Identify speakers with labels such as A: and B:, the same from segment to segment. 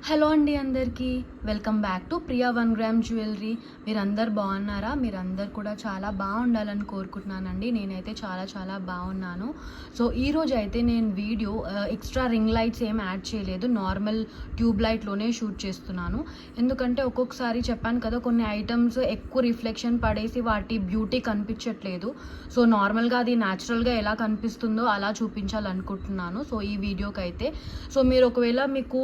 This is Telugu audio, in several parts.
A: హలో అండి అందరికీ welcome back to Priya 1 gram jewellery. మీరందరు బాగున్నారా? మీరందరు కూడా చాలా బాగుండాలని కోరుకుంటున్నానండి. నేనైతే చాలా బాగున్నాను. సో ఈరోజు అయితే నేను వీడియో ఎక్స్ట్రా రింగ్ లైట్స్ ఏం యాడ్ చేయలేదు, నార్మల్ ట్యూబ్ లైట్లోనే షూట్ చేస్తున్నాను. ఎందుకంటే ఒక్కొక్కసారి చెప్పాను కదా, కొన్ని ఐటమ్స్ ఎక్కువ రిఫ్లెక్షన్ పడేసి వాటి బ్యూటీ కనిపించట్లేదు. సో నార్మల్గా అది న్యాచురల్గా ఎలా కనిపిస్తుందో అలా చూపించాలనుకుంటున్నాను సో ఈ వీడియోకి అయితే. సో మీరు ఒకవేళ మీకు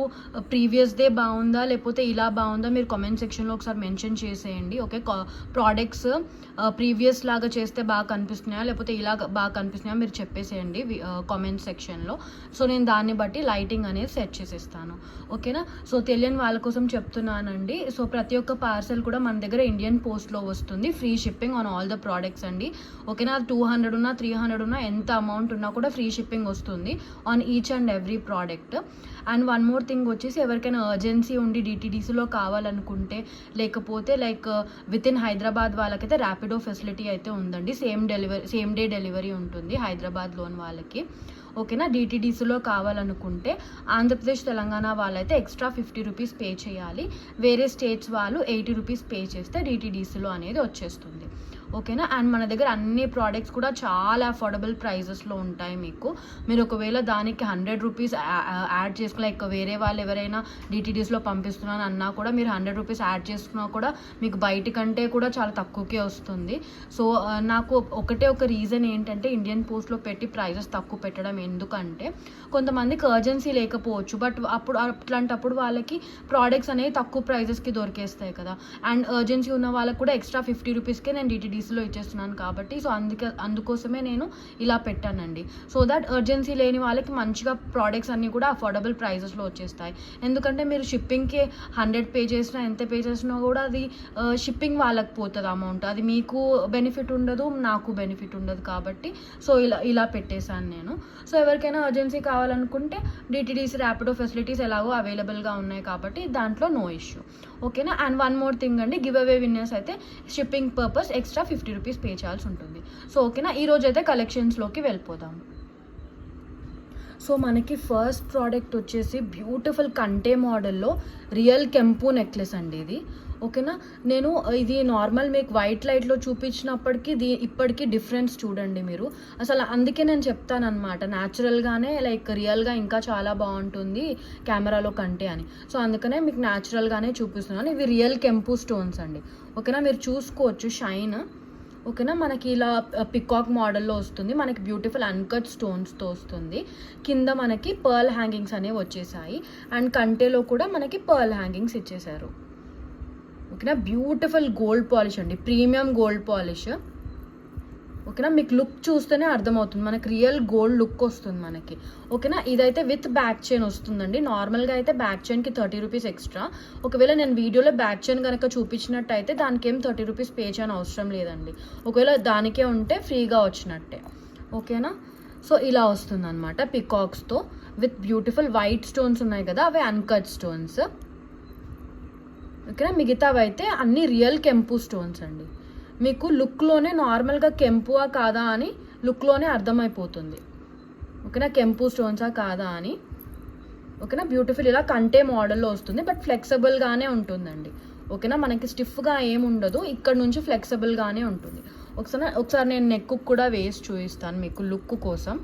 A: ప్రీవియస్ డే బాగుందా లేకపోతే ఇలా బాగుందా మీరు కామెంట్ సెక్షన్లో ఒకసారి మెన్షన్ చేసేయండి. ఓకే, ప్రోడక్ట్స్ ప్రీవియస్ లాగా చేస్తే బాగా కనిపిస్తున్నాయా లేకపోతే ఇలా బాగా కనిపిస్తున్నాయా మీరు చెప్పేసేయండి కామెంట్ సెక్షన్లో. సో నేను దాన్ని బట్టి లైటింగ్ అనేది సెట్ చేసేస్తాను. ఓకేనా? సో తెలియని వాళ్ళ కోసం చెప్తున్నానండి. సో ప్రతి ఒక్క పార్సెల్ కూడా మన దగ్గర ఇండియన్ పోస్ట్లో వస్తుంది, free shipping on all the products అండి. ఓకేనా? 200 ఉన్నా 300 ఉన్నా ఎంత అమౌంట్ ఉన్నా కూడా ఫ్రీ షిప్పింగ్ వస్తుంది on each and every product. And one more thing వచ్చేసి, ఎవరికైనా అర్జెన్సీ ఉండి డిటీడీసీలో కావాలనుకుంటే లేకపోతే లైక్ విత్ ఇన్ హైదరాబాద్ వాళ్ళకైతే ర్యాపిడో ఫెసిలిటీ అయితే ఉందండి. సేమ్ డే డెలివరీ ఉంటుంది హైదరాబాద్లోని వాళ్ళకి. ఓకేనా? డిటీడీసీలో కావాలనుకుంటే ఆంధ్రప్రదేశ్ తెలంగాణ వాళ్ళైతే ఎక్స్ట్రా 50 రూపీస్ పే చేయాలి. వేరే స్టేట్స్ వాళ్ళు 80 రూపీస్ పే చేస్తే డిటీడీసీలో అనేది వచ్చేస్తుంది. ఓకేనా? అండ్ మన దగ్గర అన్ని ప్రోడక్ట్స్ కూడా చాలా అఫోర్డబుల్ ప్రైజెస్లో ఉంటాయి మీకు. మీరు ఒకవేళ దానికి 100 రూపీస్ యాడ్ చేసుకుని లైక్ వేరే వాళ్ళు ఎవరైనా డిటీడీస్లో పంపిస్తున్నాను అన్నా కూడా మీరు 100 రూపీస్ యాడ్ చేసుకున్నా కూడా మీకు బయట కంటే కూడా చాలా తక్కువకే వస్తుంది. సో నాకు ఒక రీజన్ ఏంటంటే, ఇండియన్ పోస్ట్లో పెట్టి ప్రైజెస్ తక్కువ పెట్టడం. ఎందుకంటే కొంతమందికి అర్జెన్సీ లేకపోవచ్చు, బట్ అట్లాంటప్పుడు వాళ్ళకి ప్రోడక్ట్స్ అనేవి తక్కువ ప్రైజెస్కి దొరికేస్తాయి కదా. అండ్ అర్జెన్సీ ఉన్న వాళ్ళకి కూడా ఎక్స్ట్రా 50 రూపీస్కే నేను డిటీడీసీలో ఇచ్చేస్తున్నాను కాబట్టి సో అందుకోసమే నేను ఇలా పెట్టానండి. సో దట్ అర్జెన్సీ లేని వాళ్ళకి మంచిగా ప్రోడక్ట్స్ అన్నీ కూడా అఫోర్డబుల్ ప్రైజెస్లో వచ్చేస్తాయి. ఎందుకంటే మీరు షిప్పింగ్కి 100 పే చేసినా ఎంత పే చేసినా కూడా అది షిప్పింగ్ వాళ్ళకి పోతుంది అమౌంట్. అది మీకు బెనిఫిట్ ఉండదు, నాకు బెనిఫిట్ ఉండదు కాబట్టి సో ఇలా పెట్టేశాను నేను. సో ఎవరికైనా అర్జెన్సీ కావాలనుకుంటే డిటీడీసీ ర్యాపిడో ఫెసిలిటీస్ ఎలాగో అవైలబుల్గా ఉన్నాయి కాబట్టి దాంట్లో నో ఇష్యూ. ఓకేనా? అండ్ వన్ మోర్ థింగ్ అండి, గివ్ అవే విన్నర్స్ అయితే shipping purpose extra 50 rupees pay చేయాల్సి ఉంటుంది. సో ఓకేనా? ఈరోజు అయితే కలెక్షన్స్లోకి వెళ్ళిపోదాం. సో మనకి ఫస్ట్ ప్రోడక్ట్ వచ్చేసి బ్యూటిఫుల్ కంటే మోడల్లో రియల్ కెంపు నెక్లెస్ అండి ఇది. ఓకేనా? నేను ఇది నార్మల్ మీకు వైట్ లైట్లో చూపించినప్పటికీ ఇప్పటికీ డిఫరెన్స్ చూడండి మీరు. అసలు అందుకే నేను చెప్తానమాట, న్యాచురల్గానే లైక్ రియల్గా ఇంకా చాలా బాగుంటుంది కెమెరాలో కంటే అని. సో అందుకనే మీకు న్యాచురల్గానే చూపిస్తున్నాను. ఇవి రియల్ కెంపు స్టోన్స్ అండి. ఓకేనా? మీరు చూసుకోవచ్చు షైన్. ఓకేనా? మనకి ఇలా పికాక్ మోడల్లో వస్తుంది, మనకి బ్యూటిఫుల్ అన్కట్ స్టోన్స్తో వస్తుంది. కింద మనకి పర్ల్ హ్యాంగింగ్స్ అనేవి వచ్చేసాయి అండ్ కంటేలో కూడా మనకి పర్ల్ హ్యాంగింగ్స్ ఇచ్చేసారు. ఓకేనా? బ్యూటిఫుల్ గోల్డ్ పాలిష్ అండి, ప్రీమియం గోల్డ్ పాలిష్. ఓకేనా? మీకు లుక్ చూస్తేనే అర్థమవుతుంది, మనకి రియల్ గోల్డ్ లుక్ వస్తుంది మనకి. ఓకేనా? ఇదైతే విత్ బ్యాక్ చైన్ వస్తుందండి. నార్మల్గా అయితే బ్యాక్ చైన్కి 30 రూపీస్ ఎక్స్ట్రా. ఒకవేళ నేను వీడియోలో బ్యాక్ చైన్ కనుక చూపించినట్టయితే దానికి ఏం 30 రూపీస్ పే చేయని అవసరం లేదండి. ఒకవేళ దానికే ఉంటే ఫ్రీగా వచ్చినట్టే. ఓకేనా? సో ఇలా వస్తుంది అనమాట పికాక్స్తో విత్ బ్యూటిఫుల్ వైట్ స్టోన్స్ ఉన్నాయి కదా, అవి అన్కట్ స్టోన్స్. ఓకేనా? మిగతావి అయితే అన్ని రియల్ కెంపు స్టోన్స్ అండి. మీకు లుక్లోనే నార్మల్గా కెంపువా కాదా అని లుక్లోనే అర్థమైపోతుంది. ఓకేనా? కెంపు స్టోన్సా కాదా అని. ఓకేనా? బ్యూటిఫుల్ ఇలా కంటే మోడల్లో వస్తుంది, బట్ ఫ్లెక్సిబుల్గానే ఉంటుందండి. ఓకేనా? మనకి స్టిఫ్గా ఏముండదు, ఇక్కడ నుంచి ఫ్లెక్సిబుల్గానే ఉంటుంది. ఒకసారి నేను నెక్ కూడా వేసి చూపిస్తాను మీకు లుక్ కోసం.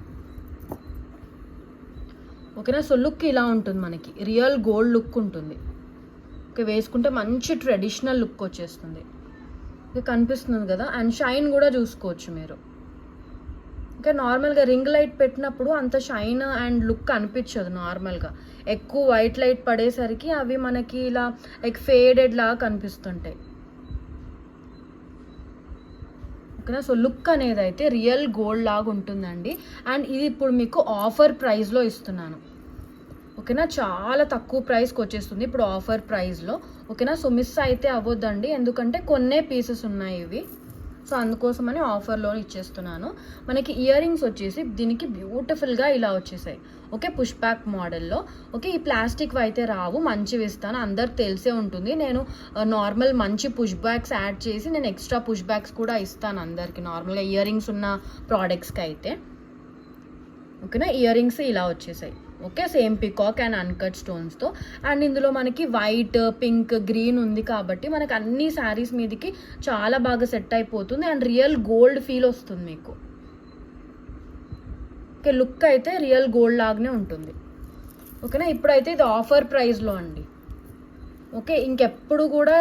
A: ఓకేనా? సో లుక్ ఇలా ఉంటుంది, మనకి రియల్ గోల్డ్ లుక్ ఉంటుంది. ఓకే, వేసుకుంటే మంచి ట్రెడిషనల్ లుక్ వచ్చేస్తుంది. ఇది కనిపిస్తుంది కదా, అండ్ షైన్ కూడా చూసుకోవచ్చు మీరు. ఇంకా నార్మల్గా రింగ్ లైట్ పెట్టినప్పుడు అంత షైన్ అండ్ లుక్ అనిపించదు. నార్మల్గా ఎక్కువ వైట్ లైట్ పడేసరికి అవి మనకి ఇలా లైక్ ఫేడెడ్ లాగా కనిపిస్తుంటాయి. ఓకేనా? సో లుక్ అనేది అయితే రియల్ గోల్డ్ లాగా ఉంటుందండి. అండ్ ఇది ఇప్పుడు మీకు ఆఫర్ ప్రైస్లో ఇస్తున్నాను. ఓకేనా? చాలా తక్కువ ప్రైస్కి వచ్చేస్తుంది ఇప్పుడు ఆఫర్ ప్రైస్లో. ఓకేనా? సో మిస్ అయితే అవ్వద్దండి, ఎందుకంటే కొన్నే పీసెస్ ఉన్నాయి ఇవి. సో అందుకోసమని ఆఫర్లో ఇచ్చేస్తున్నాను. మనకి ఇయర్ రింగ్స్ వచ్చేసి దీనికి బ్యూటిఫుల్గా ఇలా వచ్చేసాయి. ఓకే, పుష్ బ్యాక్ మోడల్లో. ఓకే, ఈ ప్లాస్టిక్ అయితే రావు, మంచివి ఇస్తాను, అందరికి తెలిసే ఉంటుంది. నేను నార్మల్ మంచి పుష్ బ్యాక్స్ యాడ్ చేసి నేను ఎక్స్ట్రా పుష్ బ్యాక్స్ కూడా ఇస్తాను అందరికి, నార్మల్గా ఇయర్ రింగ్స్ ఉన్న ప్రోడక్ట్స్కి అయితే. ఓకేనా? ఇయర్ రింగ్స్ ఇలా వచ్చేసాయి. Okay, same peacock and uncut స్టోన్స్తో. అండ్ ఇందులో మనకి వైట్, పింక్, గ్రీన్ ఉంది కాబట్టి మనకి అన్ని శారీస్ మీదకి చాలా బాగా సెట్ అయిపోతుంది అండ్ రియల్ గోల్డ్ ఫీల్ వస్తుంది మీకు. ఓకే, లుక్ అయితే రియల్ గోల్డ్ లాగానే ఉంటుంది. ఓకేనా, ఇప్పుడైతే ఇది ఆఫర్ ప్రైస్లో అండి. ఓకే, ఇంకెప్పుడు కూడా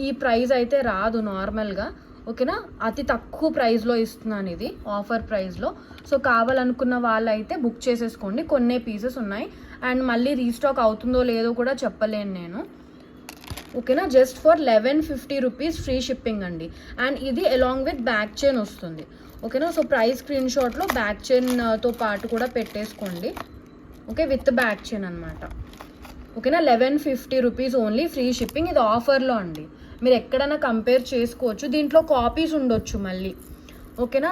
A: ఈ ప్రైస్ అయితే రాదు నార్మల్గా. ఓకేనా, అతి తక్కువ ప్రైస్లో ఇస్తున్నాను ఇది ఆఫర్ ప్రైస్లో. సో కావాలనుకున్న వాళ్ళు అయితే బుక్ చేసేసుకోండి. కొన్నే పీసెస్ ఉన్నాయి అండ్ మళ్ళీ రీస్టాక్ అవుతుందో లేదో కూడా చెప్పలేను నేను. ఓకేనా, just for 1150 rupees free shipping అండి. అండ్ ఇది అలాంగ్ విత్ బ్యాక్ చైన్ వస్తుంది. ఓకేనా, సో ప్రైస్ స్క్రీన్ షాట్లో బ్యాక్ చైన్తో పాటు కూడా పెట్టేసుకోండి. ఓకే, విత్ బ్యాక్ చైన్ అనమాట. ఓకేనా, 1150 రూపీస్ ఓన్లీ ఫ్రీ షిప్పింగ్. ఇది ఆఫర్లో అండి, మీరు ఎక్కడైనా కంపేర్ చేసుకోవచ్చు. దీంట్లో కాపీస్ ఉండొచ్చు మళ్ళీ. ఓకేనా,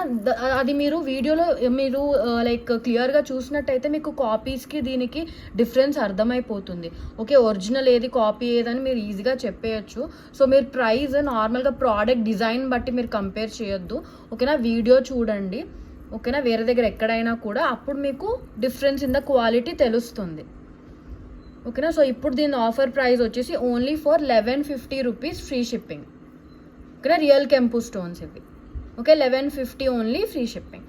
A: అది మీరు వీడియోలో మీరు లైక్ క్లియర్గా చూసినట్టయితే మీకు కాపీస్కి దీనికి డిఫరెన్స్ అర్థమైపోతుంది. ఓకే, ఒరిజినల్ ఏది కాపీ ఏదని మీరు ఈజీగా చెప్పేయచ్చు. సో మీరు ప్రైస్ నార్మల్గా ప్రోడక్ట్ డిజైన్ బట్టి మీరు కంపేర్ చేయొద్దు. ఓకేనా, వీడియో చూడండి. ఓకేనా, వేరే దగ్గర ఎక్కడైనా కూడా అప్పుడు మీకు డిఫరెన్స్ ఇన్ ద క్వాలిటీ తెలుస్తుంది. ఓకేనా, సో ఇప్పుడు దీని ఆఫర్ ప్రైస్ వచ్చేసి only for 1150 rupees free shipping. ఓకేనా, రియల్ కెంపు స్టోన్స్ ఇవి. Okay, 1150 only free shipping.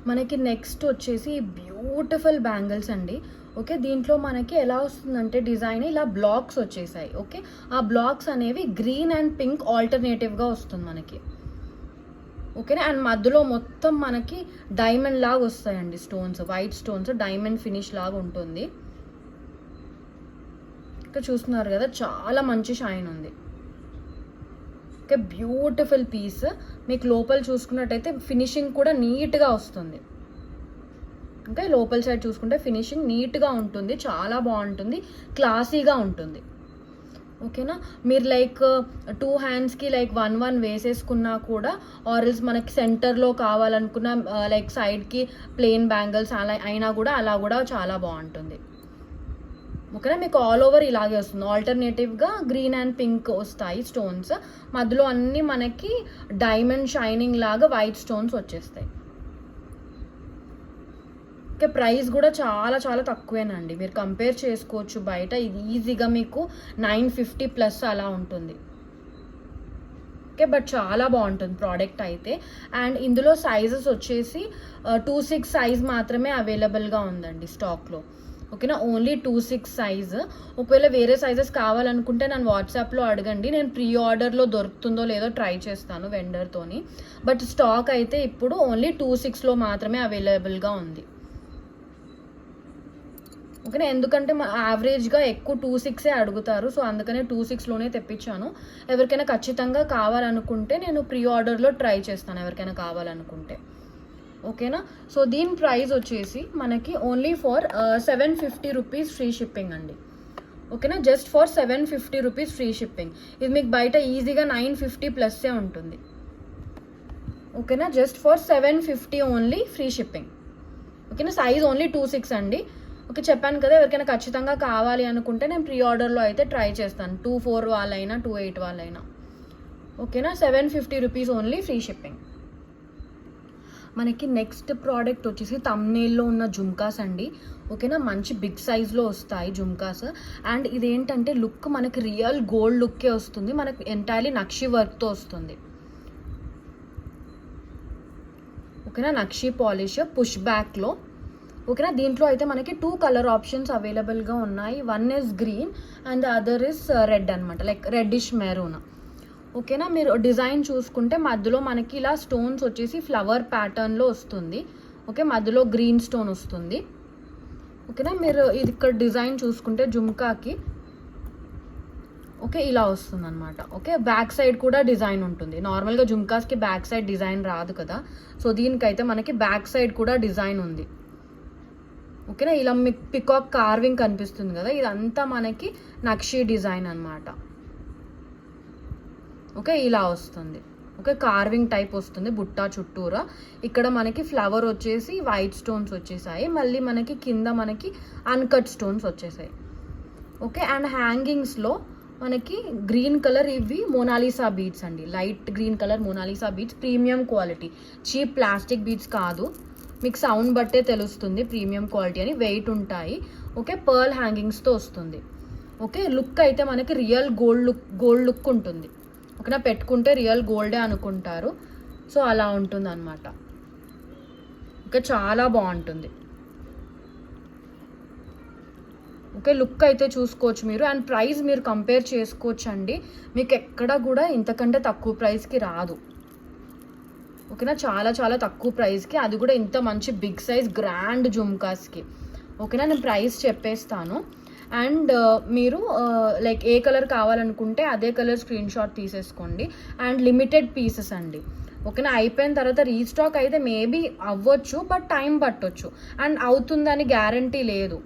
A: మనకి నెక్స్ట్ వచ్చేసి బ్యూటిఫుల్ బ్యాంగిల్స్ అండి. ఓకే, దీంట్లో మనకి ఎలా వస్తుందంటే డిజైన్ ఇలా బ్లాక్స్ వచ్చేసాయి. ఓకే, ఆ బ్లాక్స్ అనేవి గ్రీన్ అండ్ పింక్ ఆల్టర్నేటివ్గా వస్తుంది మనకి. ఓకేనా, అండ్ మధ్యలో మొత్తం మనకి డైమండ్ లాగా వస్తాయండి stones, white stones, diamond finish లాగా ఉంటుంది. ఇక్కడ చూస్తున్నారు కదా, చాలా మంచి షైన్ ఉంది. Okay, beautiful piece. మీకు లోపల చూసుకున్నట్టయితే ఫినిషింగ్ కూడా నీట్గా వస్తుంది. ఓకే, లోపల సైడ్ చూసుకుంటే ఫినిషింగ్ నీట్గా ఉంటుంది, చాలా బాగుంటుంది, క్లాసీగా ఉంటుంది. ఓకేనా, మీరు లైక్ 2 హ్యాండ్స్కి లైక్ 1 వేసేసుకున్నా కూడా, ఆర్ఎల్స్ మనకి సెంటర్లో కావాలనుకున్న లైక్ సైడ్కి ప్లెయిన్ బ్యాంగిల్స్ అలా అయినా కూడా అలా కూడా చాలా బాగుంటుంది. ఓకేనా, మీకు ఆల్ ఓవర్ ఇలాగే వస్తుంది. ఆల్టర్నేటివ్గా గ్రీన్ అండ్ పింక్ వస్తాయి స్టోన్స్, మధ్యలో అన్నీ మనకి డైమండ్ షైనింగ్ లాగా వైట్ స్టోన్స్ వచ్చేస్తాయి. ఓకే, ప్రైస్ కూడా చాలా చాలా తక్కువేనండి, మీరు కంపేర్ చేసుకోవచ్చు బయట. ఇది ఈజీగా మీకు 950 ప్లస్ అలా ఉంటుంది. ఓకే, బట్ చాలా బాగుంటుంది ప్రోడక్ట్ అయితే. అండ్ ఇందులో సైజెస్ వచ్చేసి 26 సైజ్ మాత్రమే అవైలబుల్గా ఉందండి స్టాక్లో. ఓకేనా, ఓన్లీ 26 సైజ్. ఒకవేళ వేరే సైజెస్ కావాలనుకుంటే నన్ను వాట్సాప్లో అడగండి, నేను ప్రీ ఆర్డర్లో దొరుకుతుందో లేదో ట్రై చేస్తాను వెండర్తోని. బట్ స్టాక్ అయితే ఇప్పుడు ఓన్లీ 26లో మాత్రమే అవైలబుల్గా ఉంది. ఓకేనా, ఎందుకంటే యావరేజ్గా ఎక్కువ 26 అడుగుతారు, సో అందుకనే 26లోనే తెప్పించాను. ఎవరికైనా ఖచ్చితంగా కావాలనుకుంటే నేను ప్రీ ఆర్డర్లో ట్రై చేస్తాను, ఎవరికైనా కావాలనుకుంటే. ఓకేనా, సో దీని ప్రైస్ వచ్చేసి మనకి only for 750 rupees free shipping అండి. ఓకేనా, just for 750 rupees free shipping. ఇది మీకు బయట ఈజీగా 950 ప్లస్సే ఉంటుంది. ఓకేనా, just for 750 only free shipping. ఓకేనా, సైజ్ ఓన్లీ 26 అండి. ఓకే, చెప్పాను కదా, ఎవరికైనా ఖచ్చితంగా కావాలి అనుకుంటే నేను ప్రీ ఆర్డర్లో అయితే ట్రై చేస్తాను, 24 వాళ్ళైనా 28 వాళ్ళైనా. ఓకేనా, 750 రూపీస్ ఓన్లీ ఫ్రీ షిప్పింగ్. మనకి నెక్స్ట్ ప్రోడక్ట్ వచ్చేసి థంబ్నెయిల్లో ఉన్న జుమ్కాస్ అండి. ఓకేనా, మంచి బిగ్ సైజ్లో వస్తాయి జుమ్కాస్. అండ్ ఇదేంటంటే లుక్ మనకి రియల్ గోల్డ్ లుక్కే వస్తుంది, మనకి ఎంటైర్లీ నక్షి వర్క్తో వస్తుంది. ఓకేనా, నక్షి పాలిష్ పుష్ బ్యాక్లో. ఓకేనా, దీంట్లో అయితే మనకి 2 కలర్ ఆప్షన్స్ అవైలబుల్గా ఉన్నాయి. One is green and the other is red అనమాట, లైక్ రెడ్డిష్ మెరూన్. ఓకేనా, మీరు డిజైన్ చూసుకుంటే మధ్యలో మనకి ఇలా స్టోన్స్ వచ్చేసి ఫ్లవర్ ప్యాటర్న్లో వస్తుంది. ఓకే, మధ్యలో గ్రీన్ స్టోన్ వస్తుంది. ఓకేనా, మీరు ఇది ఇక్కడ డిజైన్ చూసుకుంటే జుమ్కాకి ఓకే ఇలా వస్తుంది అనమాట. ఓకే, బ్యాక్ సైడ్ కూడా డిజైన్ ఉంటుంది. నార్మల్గా జుమ్కాస్కి బ్యాక్ సైడ్ డిజైన్ రాదు కదా, సో దీనికైతే మనకి బ్యాక్ సైడ్ కూడా డిజైన్ ఉంది. ఓకేనా, ఇలా మీకు పికాక్ కార్వింగ్ కనిపిస్తుంది కదా, ఇదంతా మనకి నక్షి డిజైన్ అనమాట. ఓకే, ఇలా వస్తుంది. ఓకే, కార్వింగ్ టైప్ వస్తుంది బుట్టా చుట్టూరా. ఇక్కడ మనకి ఫ్లవర్ వచ్చేసి వైట్ స్టోన్స్ వచ్చేసాయి, మళ్ళీ మనకి కింద మనకి అన్కట్ స్టోన్స్ వచ్చేసాయి. ఓకే, అండ్ హ్యాంగింగ్స్లో మనకి గ్రీన్ కలర్ ఇవి మోనాలిసా బీడ్స్ అండి, light green colour Mona Lisa beads, premium quality, cheap plastic beads కాదు. మీకు సౌండ్ బట్టే తెలుస్తుంది ప్రీమియం క్వాలిటీ అని. వెయిట్ ఉంటాయి. ఓకే, పర్ల్ హ్యాంగింగ్స్తో వస్తుంది. ఓకే, లుక్ అయితే మనకి రియల్ గోల్డ్ లుక్ ఉంటుంది. ఓకేనా, పెట్టుకుంటే రియల్ గోల్డే అనుకుంటారు. సో అలా ఉంటుంది అనమాట. ఓకే, చాలా బాగుంటుంది. ఓకే, లుక్ అయితే చూసుకోవచ్చు మీరు. అండ్ ప్రైస్ మీరు కంపేర్ చేసుకోవచ్చు అండి. మీకు ఎక్కడ కూడా ఇంతకంటే తక్కువ ప్రైస్కి రాదు. ఓకేనా, చాలా చాలా తక్కువ ప్రైస్కి, అది కూడా ఇంత మంచి బిగ్ సైజ్ గ్రాండ్ జుమ్కాస్కి. ఓకేనా, నేను ప్రైస్ చెప్పేస్తాను. అండ్ మీరు లైక్ ఏ కలర్ కావాలనుకుంటే అదే కలర్ స్క్రీన్ షాట్ తీసేసుకోండి. అండ్ లిమిటెడ్ పీసెస్ అండి. ఓకేనా, అయిపోయిన తర్వాత రీస్టాక్ అయితే మేబీ అవ్వచ్చు, బట్ టైం పట్టొచ్చు. అండ్ అవుతుందని గ్యారంటీ లేదు,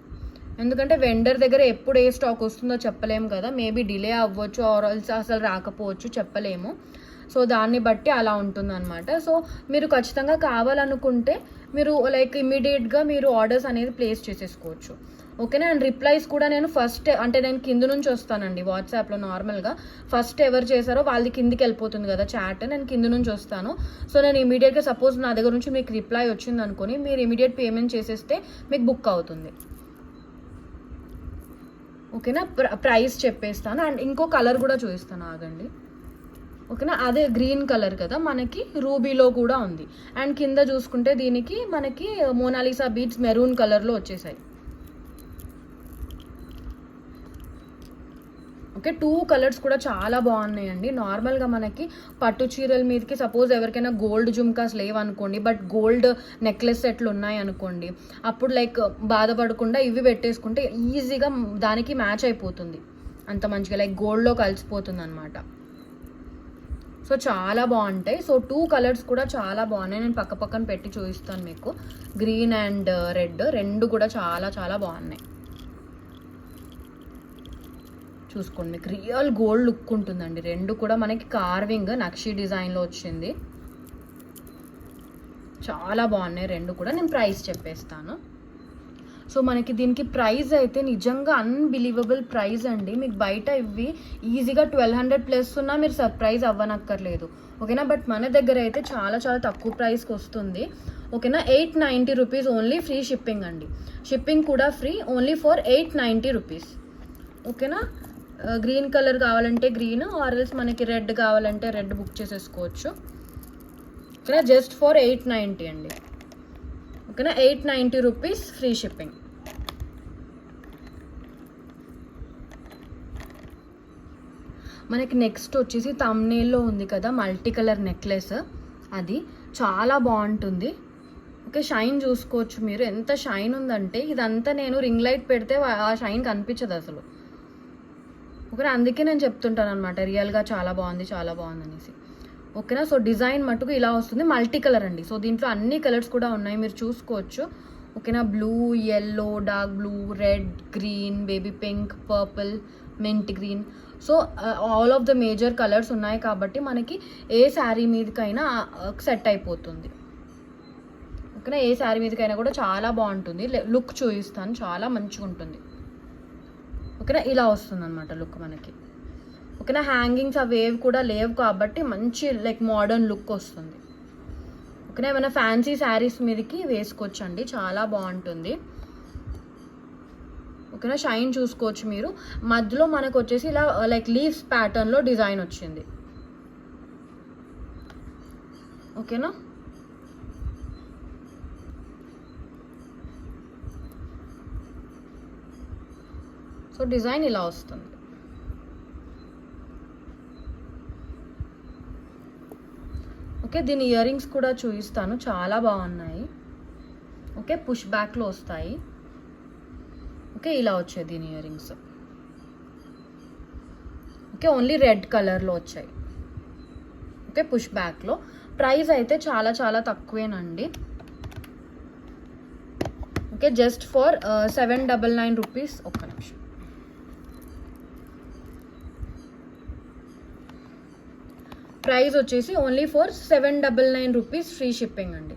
A: ఎందుకంటే వెండర్ దగ్గర ఎప్పుడు ఏ స్టాక్ వస్తుందో చెప్పలేము కదా. మేబీ డిలే అవ్వచ్చు, ఆర్ అసలు రాకపోవచ్చు, చెప్పలేము. సో దాన్ని బట్టి అలా ఉంటుందన్నమాట. సో మీరు ఖచ్చితంగా కావాలనుకుంటే మీరు లైక్ ఇమీడియట్గా మీరు ఆర్డర్స్ అనేది ప్లేస్ చేసేసుకోవచ్చు. ఓకేనా, అండ్ రిప్లైస్ కూడా నేను ఫస్ట్ అంటే నేను కింద నుంచి వస్తానండి వాట్సాప్లో. నార్మల్గా ఫస్ట్ ఎవరు చేశారో వాళ్ళది కిందికి వెళ్ళిపోతుంది కదా చాట్, నేను కింద నుంచి వస్తాను. సో నేను ఇమీడియట్గా సపోజ్ నా దగ్గర నుంచి మీకు రిప్లై వచ్చింది అనుకోని, మీరు ఇమీడియట్ పేమెంట్ చేసేస్తే మీకు బుక్ అవుతుంది. ఓకేనా, ప్రైస్ చెప్పేస్తాను. అండ్ ఇంకో కలర్ కూడా చూపిస్తాను, ఆగండి. ఓకేనా, అదే గ్రీన్ కలర్ కదా, మనకి రూబీలో కూడా ఉంది. అండ్ కింద చూసుకుంటే దీనికి మనకి మోనాలిసా బీడ్స్ మెరూన్ కలర్లో వచ్చేసాయి. ఓకే, 2 కలర్స్ కూడా చాలా బాగున్నాయండి. నార్మల్గా మనకి పట్టు చీరల మీదకి సపోజ్ ఎవరికైనా గోల్డ్ జుమ్కాస్ లేవనుకోండి, బట్ గోల్డ్ నెక్లెస్ సెట్లు ఉన్నాయి అనుకోండి, అప్పుడు లైక్ బాధపడకుండా ఇవి పెట్టేసుకుంటే ఈజీగా దానికి మ్యాచ్ అయిపోతుంది. అంత మంచిగా లైక్ గోల్డ్లో కలిసిపోతుంది అనమాట. సో చాలా బాగుంటాయి. సో 2 కలర్స్ కూడా చాలా బాగున్నాయి. నేను పక్క పక్కన పెట్టి చూపిస్తాను మీకు. గ్రీన్ అండ్ రెడ్ రెండు కూడా చాలా చాలా బాగున్నాయి. చూసుకోండి, మీకు రియల్ గోల్డ్ లుక్ ఉంటుందండి. రెండు కూడా మనకి కార్వింగ్ నక్షి డిజైన్లో వచ్చింది. చాలా బాగున్నాయి రెండు కూడా. నేను ప్రైస్ చెప్పేస్తాను. సో మనకి దీనికి ప్రైస్ అయితే నిజంగా అన్బిలీవబుల్ ప్రైస్ అండి. మీకు బయట ఇవి ఈజీగా 1200 ప్లస్ ఉన్నా మీరు సర్ప్రైజ్ అవ్వనక్కర్లేదు. ఓకేనా, బట్ మన దగ్గర అయితే చాలా చాలా తక్కువ ప్రైస్కి వస్తుంది. ఓకేనా, 890 రూపీస్ ఓన్లీ, ఫ్రీ షిప్పింగ్ అండి. షిప్పింగ్ కూడా ఫ్రీ, ఓన్లీ ఫర్ 890 రూపీస్. ఓకేనా, గ్రీన్ కలర్ కావాలంటే గ్రీన్, ఆర్ఎల్స్ మనకి రెడ్ కావాలంటే రెడ్ బుక్ చేసేసుకోవచ్చు. ఓకేనా, జస్ట్ ఫర్ 890 అండి. ఓకేనా, 890 రూపీస్ ఫ్రీ షిప్పింగ్. మనకి నెక్స్ట్ వచ్చేసి థంబ్నెయిల్లో ఉంది కదా మల్టీ కలర్ నెక్లెస్, అది చాలా బాగుంటుంది. ఓకే, షైన్ చూసుకోవచ్చు మీరు, ఎంత షైన్ ఉందంటే ఇదంతా నేను రింగ్ లైట్ పెడితే ఆ షైన్ కనిపించదు అసలు. ఓకేనా, అందుకే నేను చెప్తుంటాను అనమాట రియల్గా చాలా బాగుంది చాలా బాగుంది అనేసి. ఓకేనా, సో డిజైన్ మటుకు ఇలా వస్తుంది, మల్టీ కలర్ అండి. సో దీంట్లో అన్ని కలర్స్ కూడా ఉన్నాయి, మీరు చూసుకోవచ్చు. ఓకేనా, blue, yellow, dark blue, red, green, baby pink, purple, mint green. So all of the major colours ఉన్నాయి కాబట్టి మనకి ఏ శారీ మీదకైనా సెట్ అయిపోతుంది. ఓకేనా, ఏ శారీ మీదకైనా కూడా చాలా బాగుంటుంది. లుక్ చూపిస్తాను, చాలా మంచిగా ఉంటుంది. ఓకేనా, ఇలా వస్తుంది అనమాట లుక్ మనకి. ఓకేనా, హ్యాంగింగ్స్ అవేవి కూడా లేవు కాబట్టి మంచి లైక్ మోడర్న్ లుక్ వస్తుంది. ఓకేనా, ఏమైనా ఫ్యాన్సీ శారీస్ మీదకి వేసుకోవచ్చండి, చాలా బాగుంటుంది. ఓకేనా, షైన్ చూసుకోవచ్చు మీరు. మధ్యలో మనకు వచ్చేసి ఇలా లైక్ లీవ్స్ ప్యాటర్న్లో డిజైన్ వచ్చింది. ఓకేనా, సో డిజైన్ ఇలా వస్తుంది. ఓకే, దీని ఇయర్ రింగ్స్ కూడా చూపిస్తాను, చాలా బాగున్నాయి. ఓకే, పుష్ బ్యాక్లో వస్తాయి. ఓకే, ఇలా వచ్చాయి దీని ear rings. Okay, only red కలర్లో వచ్చాయి. ఓకే, పుష్ బ్యాక్లో. ప్రైస్ అయితే చాలా చాలా తక్కువేనండి. Okay, just for 799 rupees. ఒక్క నిమిషం. ప్రైస్ వచ్చేసి only for 799 rupees free shipping అండి.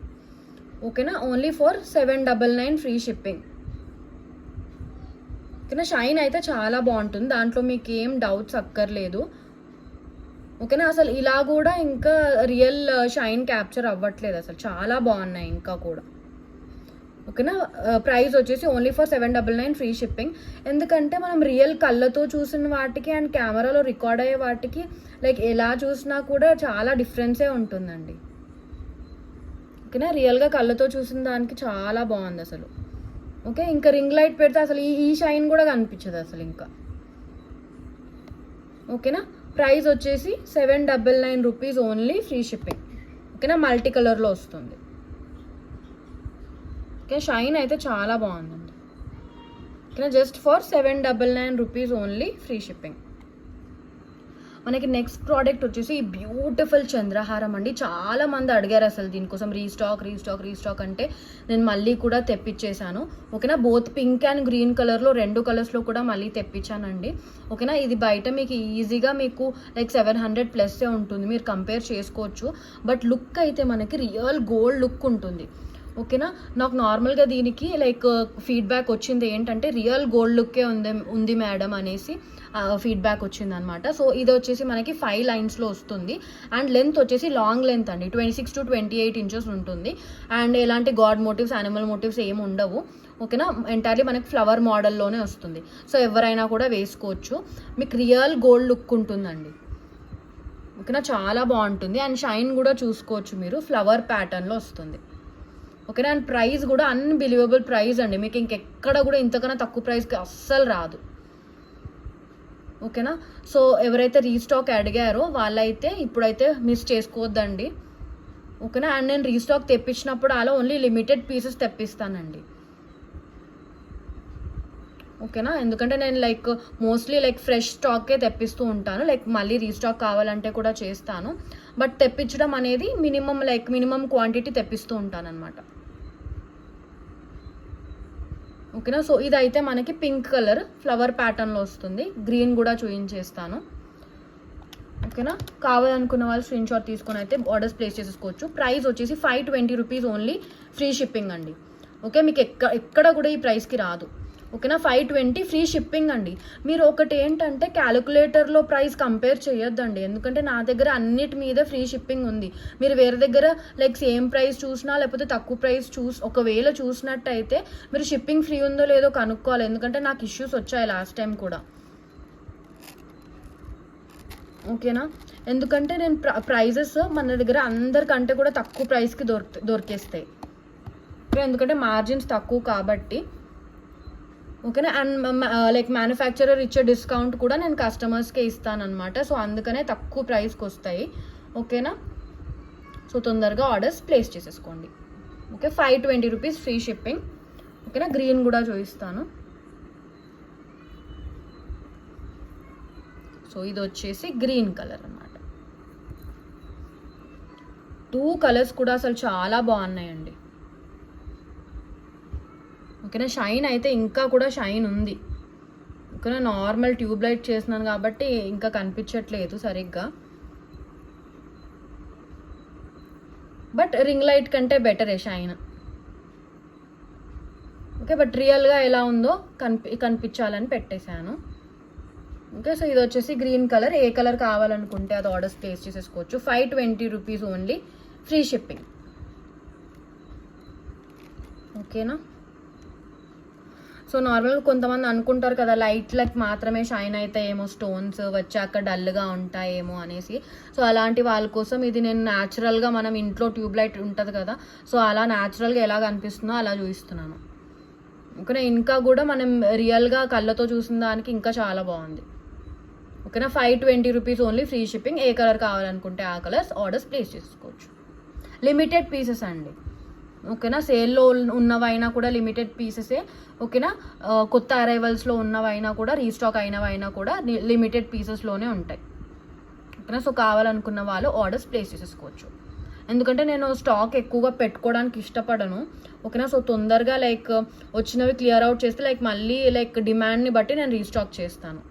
A: ఓకేనా, ఓన్లీ ఫర్ 799 ఫ్రీ షిప్పింగ్. ఓకేనా, షైన్ అయితే చాలా బాగుంటుంది, దాంట్లో మీకు ఏం డౌట్స్ అక్కర్లేదు. ఓకేనా, అసలు ఇలా కూడా ఇంకా రియల్ షైన్ క్యాప్చర్ అవ్వట్లేదు అసలు, చాలా బాగున్నాయి ఇంకా కూడా. ఓకేనా. ప్రైస్ వచ్చేసి ఓన్లీ ఫర్ 799 ఫ్రీ షిప్పింగ్. ఎందుకంటే మనం రియల్ కళ్ళతో చూసిన వాటికి అండ్ కెమెరాలో రికార్డ్ అయ్యే వాటికి లైక్ ఎలా చూసినా కూడా చాలా డిఫరెన్సే ఉంటుందండి. ఓకేనా, రియల్గా కళ్ళతో చూసిన దానికి చాలా బాగుంది అసలు. ఓకే, ఇంకా రింగ్ లైట్ పెడితే అసలు ఈ షైన్ కూడా కనిపించదు అసలు ఇంకా. ఓకేనా, ప్రైస్ వచ్చేసి 799 రూపీస్ ఓన్లీ ఫ్రీ షిప్పింగ్. ఓకేనా, మల్టీ కలర్లో వస్తుంది. ఓకే, షైన్ అయితే చాలా బాగుందండి. ఓకేనా, just for 799 rupees only free shipping. మనకి నెక్స్ట్ ప్రోడక్ట్ వచ్చేసి ఈ బ్యూటిఫుల్ చంద్రహారం అండి. చాలా మంది అడిగారు అసలు దీనికోసం రీస్టాక్ అంటే నేను మళ్ళీ కూడా తెప్పించేశాను. ఓకేనా, బోత్ పింక్ అండ్ గ్రీన్ కలర్లో 2 కలర్స్లో కూడా మళ్ళీ తెప్పించానండి. ఓకేనా, ఇది బయట మీకు ఈజీగా మీకు లైక్ 700 ప్లస్సే ఉంటుంది, మీరు కంపేర్ చేసుకోవచ్చు. బట్ లుక్ అయితే మనకి రియల్ గోల్డ్ లుక్ ఉంటుంది. ఓకేనా, నాకు నార్మల్గా దీనికి లైక్ ఫీడ్బ్యాక్ వచ్చింది ఏంటంటే రియల్ గోల్డ్ లుక్కే ఉంది మేడం అనేసి ఫీడ్బ్యాక్ వచ్చిందనమాట. సో ఇది వచ్చేసి మనకి 5 లైన్స్లో వస్తుంది అండ్ లెంత్ వచ్చేసి లాంగ్ లెంత్ అండి, 26 to 28 ఇంచెస్ ఉంటుంది. అండ్ ఎలాంటి గాడ్ మోటివ్స్, యానిమల్ మోటివ్స్ ఏమి ఉండవు. ఓకేనా, ఎంటైర్లీ మనకి ఫ్లవర్ మోడల్లోనే వస్తుంది. సో ఎవరైనా కూడా వేసుకోవచ్చు, మీకు రియల్ గోల్డ్ లుక్ ఉంటుందండి. ఓకేనా, చాలా బాగుంటుంది అండ్ షైన్ కూడా చూసుకోవచ్చు మీరు, ఫ్లవర్ ప్యాటర్న్లో వస్తుంది. ఓకేనా, అండ్ ప్రైస్ కూడా అన్బిలీవబుల్ ప్రైస్ అండి, మీకు ఇంకెక్కడ కూడా ఇంతకన్నా తక్కువ ప్రైస్కి అస్సలు రాదు. ఓకేనా, సో ఎవరైతే రీస్టాక్ అడిగారో వాళ్ళైతే ఇప్పుడైతే మిస్ చేసుకోవద్దండి. ఓకేనా, అండ్ నేను రీస్టాక్ తెప్పించినప్పుడు అలా ఓన్లీ లిమిటెడ్ పీసెస్ తెప్పిస్తానండి. ఓకేనా, ఎందుకంటే నేను లైక్ మోస్ట్లీ లైక్ ఫ్రెష్ స్టాకే తెప్పిస్తూ ఉంటాను, లైక్ మళ్ళీ రీస్టాక్ కావాలంటే కూడా చేస్తాను. బట్ తెప్పించడం అనేది మినిమం క్వాంటిటీ తెప్పిస్తూ ఉంటాను అనమాట. ఓకేనా, సో ఇదైతే మనకి పింక్ కలర్ ఫ్లవర్ ప్యాటర్న్లో వస్తుంది, గ్రీన్ కూడా చూపించేస్తాను. ఓకేనా, కావాలనుకున్న వాళ్ళు స్క్రీన్ షాట్ తీసుకొని అయితే ఆర్డర్స్ ప్లేస్ చేసేసుకోవచ్చు. ప్రైస్ వచ్చేసి 520 రూపీస్ ఓన్లీ ఫ్రీ షిప్పింగ్ అండి. ఓకే, మీకు ఎక్కడ కూడా ఈ ప్రైస్కి రాదు. ఓకేనా, 520 ఫ్రీ షిప్పింగ్ అండి. మీరు ఒకటి ఏంటంటే క్యాలిక్యులేటర్లో ప్రైస్ కంపేర్ చేయొద్దండి, ఎందుకంటే నా దగ్గర అన్నిటి మీద ఫ్రీ షిప్పింగ్ ఉంది. మీరు వేరే దగ్గర లైక్ సేమ్ ప్రైస్ చూసినా లేకపోతే తక్కువ ప్రైస్ ఒకవేళ చూసినట్టయితే మీరు షిప్పింగ్ ఫ్రీ ఉందో లేదో కనుక్కోవాలి, ఎందుకంటే నాకు ఇష్యూస్ వచ్చాయి లాస్ట్ టైం కూడా. ఓకేనా, ఎందుకంటే నేను ప్రైజెస్ మన దగ్గర అందరికంటే కూడా తక్కువ ప్రైస్కి దొరికేస్తాయి, ఎందుకంటే మార్జిన్స్ తక్కువ కాబట్టి. ఓకేనా, అండ్ లైక్ మ్యానుఫ్యాక్చరర్ ఇచ్చే డిస్కౌంట్ కూడా నేను కస్టమర్స్కే ఇస్తానన్నమాట. సో అందుకనే తక్కువ ప్రైస్కి వస్తాయి. ఓకేనా, సో తొందరగా ఆర్డర్స్ ప్లేస్ చేసేసుకోండి. Okay, 520 rupees free shipping. ఓకేనా, గ్రీన్ కూడా చూపిస్తాను. సో ఇది వచ్చేసి గ్రీన్ కలర్ అన్నమాట. 2 కలర్స్ కూడా అసలు చాలా బాగున్నాయండి. ఓకేనా, షైన్ అయితే ఇంకా కూడా షైన్ ఉంది. ఓకేనా, నార్మల్ ట్యూబ్ లైట్ చేస్తున్నాను కాబట్టి ఇంకా కనిపించట్లేదు సరిగ్గా, బట్ రింగ్ లైట్ కంటే బెటరే షైన్. ఓకే, బట్ రియల్గా ఎలా ఉందో కనిపించాలని పెట్టేశాను. ఓకే, సో ఇది వచ్చేసి గ్రీన్ కలర్. ఏ కలర్ కావాలనుకుంటే అది ఆర్డర్స్ ప్లేస్ చేసేసుకోవచ్చు. 520 రూపీస్ ఓన్లీ ఫ్రీ షిప్పింగ్. ఓకేనా, సో నార్మల్గా కొంతమంది అనుకుంటారు కదా లైట్లకు మాత్రమే షైన్ అయితే ఏమో, స్టోన్స్ వచ్చాక డల్గా ఉంటాయేమో అనేసి. సో అలాంటి వాళ్ళ కోసం ఇది నేను న్యాచురల్గా మనం ఇంట్లో ట్యూబ్ లైట్ ఉంటుంది కదా, సో అలా న్యాచురల్గా ఎలా కనిపిస్తుందో అలా చూపిస్తున్నాను. ఓకేనా, ఇంకా కూడా మనం రియల్గా కళ్ళతో చూసిన దానికి ఇంకా చాలా బాగుంది. ఓకేనా, 520 రూపీస్ ఓన్లీ ఫ్రీ షిప్పింగ్. ఏ కలర్ కావాలనుకుంటే ఆ కలర్స్ ఆర్డర్స్ ప్లేస్ చేసుకోవచ్చు. లిమిటెడ్ పీసెస్ అండి. ఓకేనా, సేల్లో ఉన్నవైనా కూడా లిమిటెడ్ పీసెసే. ఓకేనా, కొత్త అరైవల్స్లో ఉన్నవైనా కూడా రీస్టాక్ అయినవైనా కూడా లిమిటెడ్ పీసెస్లోనే ఉంటాయి. ఓకేనా, సో కావాలనుకున్న వాళ్ళు ఆర్డర్స్ ప్లేస్ చేసేసుకోవచ్చు. ఎందుకంటే నేను స్టాక్ ఎక్కువగా పెట్టుకోవడానికి ఇష్టపడను. ఓకేనా, సో తొందరగా లైక్ వచ్చినవి క్లియర్ అవుట్ చేస్తే లైక్ మళ్ళీ లైక్ డిమాండ్ని బట్టి నేను రీస్టాక్ చేస్తాను.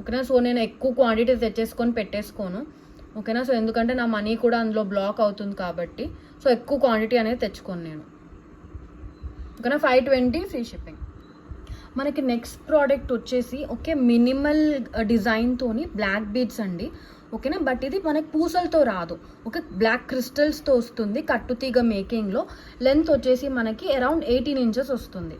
A: ఓకేనా, సో నేను ఎక్కువ క్వాంటిటీ తెచ్చేసుకొని పెట్టేసుకోను. ఓకేనా, సో ఎందుకంటే నా మనీ కూడా అందులో బ్లాక్ అవుతుంది కాబట్టి, సో ఎక్కువ క్వాంటిటీ అనేది తెచ్చుకోను నేను. ఓకేనా, 520 ఫ్రీ షిప్పింగ్. మనకి నెక్స్ట్ ప్రోడక్ట్ వచ్చేసి ఓకే మినిమల్ డిజైన్తోని బ్లాక్ బీడ్స్ అండి. ఓకేనా. బట్ ఇది మనకి పూసలతో రాదు, ఓకే, బ్లాక్ క్రిస్టల్స్తో వస్తుంది కట్టుతీగ మేకింగ్లో. లెంత్ వచ్చేసి మనకి అరౌండ్ 18 ఇంచెస్ వస్తుంది,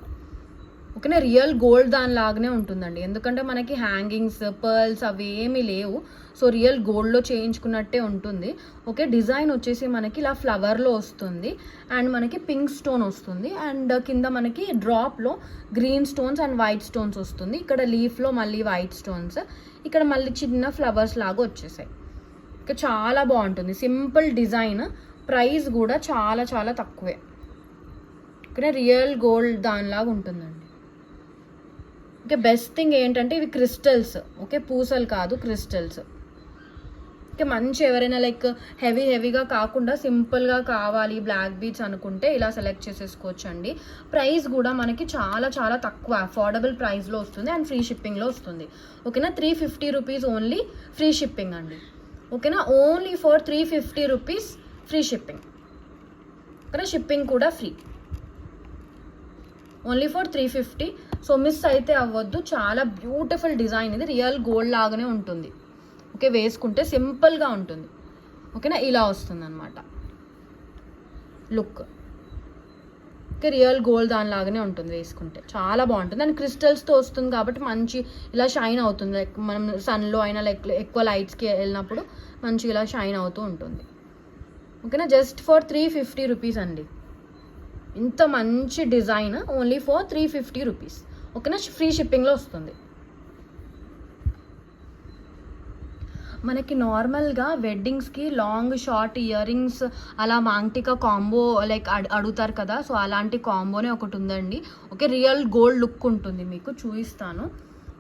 A: ఓకేనా. రియల్ గోల్డ్ దాని లాగానే ఉంటుందండి, ఎందుకంటే మనకి హ్యాంగింగ్స్ పర్ల్స్ అవి ఏమీ లేవు. సో రియల్ గోల్డ్లో చేయించుకున్నట్టే ఉంటుంది, ఓకే. డిజైన్ వచ్చేసి మనకి ఇలా ఫ్లవర్లో వస్తుంది అండ్ మనకి పింక్ స్టోన్ వస్తుంది అండ్ కింద మనకి డ్రాప్లో green stones and white stones వస్తుంది. ఇక్కడ లీఫ్లో మళ్ళీ వైట్ స్టోన్స్, ఇక్కడ మళ్ళీ చిన్న ఫ్లవర్స్ లాగా వచ్చేసాయి. ఓకే, చాలా బాగుంటుంది, సింపుల్ డిజైన్. ప్రైస్ కూడా చాలా చాలా తక్కువే, ఓకే. రియల్ గోల్డ్ దానిలాగా ఉంటుందండి. ఓకే, బెస్ట్ థింగ్ ఏంటంటే ఇవి క్రిస్టల్స్, ఓకే, పూసలు కాదు క్రిస్టల్స్. ఓకే, మంచి ఎవరైనా లైక్ హెవీగా కాకుండా సింపుల్గా కావాలి బ్లాక్ బీడ్స్ అనుకుంటే ఇలా సెలెక్ట్ చేసేసుకోవచ్చు అండి. ప్రైస్ కూడా మనకి చాలా చాలా తక్కువ అఫోర్డబుల్ ప్రైస్లో వస్తుంది అండ్ ఫ్రీ షిప్పింగ్లో వస్తుంది, ఓకేనా. 350 రూపీస్ ఓన్లీ ఫ్రీ షిప్పింగ్ అండి, ఓకేనా. Only for 350 rupees free shipping, ఓకేనా. షిప్పింగ్ కూడా free, only for 350. So miss అయితే అవ్వద్దు, చాలా బ్యూటిఫుల్ డిజైన్, ఇది రియల్ గోల్డ్ లాగానే ఉంటుంది, ఓకే. వేసుకుంటే సింపుల్గా ఉంటుంది, ఓకేనా. ఇలా వస్తుంది అనమాట లుక్, ఓకే. రియల్ గోల్డ్ దాని లాగానే ఉంటుంది, వేసుకుంటే చాలా బాగుంటుంది అండ్ క్రిస్టల్స్తో వస్తుంది కాబట్టి మంచి ఇలా షైన్ అవుతుంది. లైక్ మనం సన్లో అయినా లైక్ ఎక్కువ లైట్స్కి వెళ్ళినప్పుడు మంచిగా ఇలా షైన్ అవుతూ ఉంటుంది, ఓకేనా. జస్ట్ ఫర్ 350 రూపీస్ అండి, ఇంత మంచి డిజైన్ ఓన్లీ ఫర్ 350 రూపీస్, ఓకేనా. ఫ్రీ షిప్పింగ్లో వస్తుంది. మనకి నార్మల్గా వెడ్డింగ్స్కి లాంగ్ షార్ట్ ఇయర్ రింగ్స్ అలా మాంగ్టికా కాంబో లైక్ అడుగుతారు కదా, సో అలాంటి కాంబోనే ఒకటి ఉందండి, ఓకే. రియల్ గోల్డ్ లుక్ ఉంటుంది, మీకు చూపిస్తాను,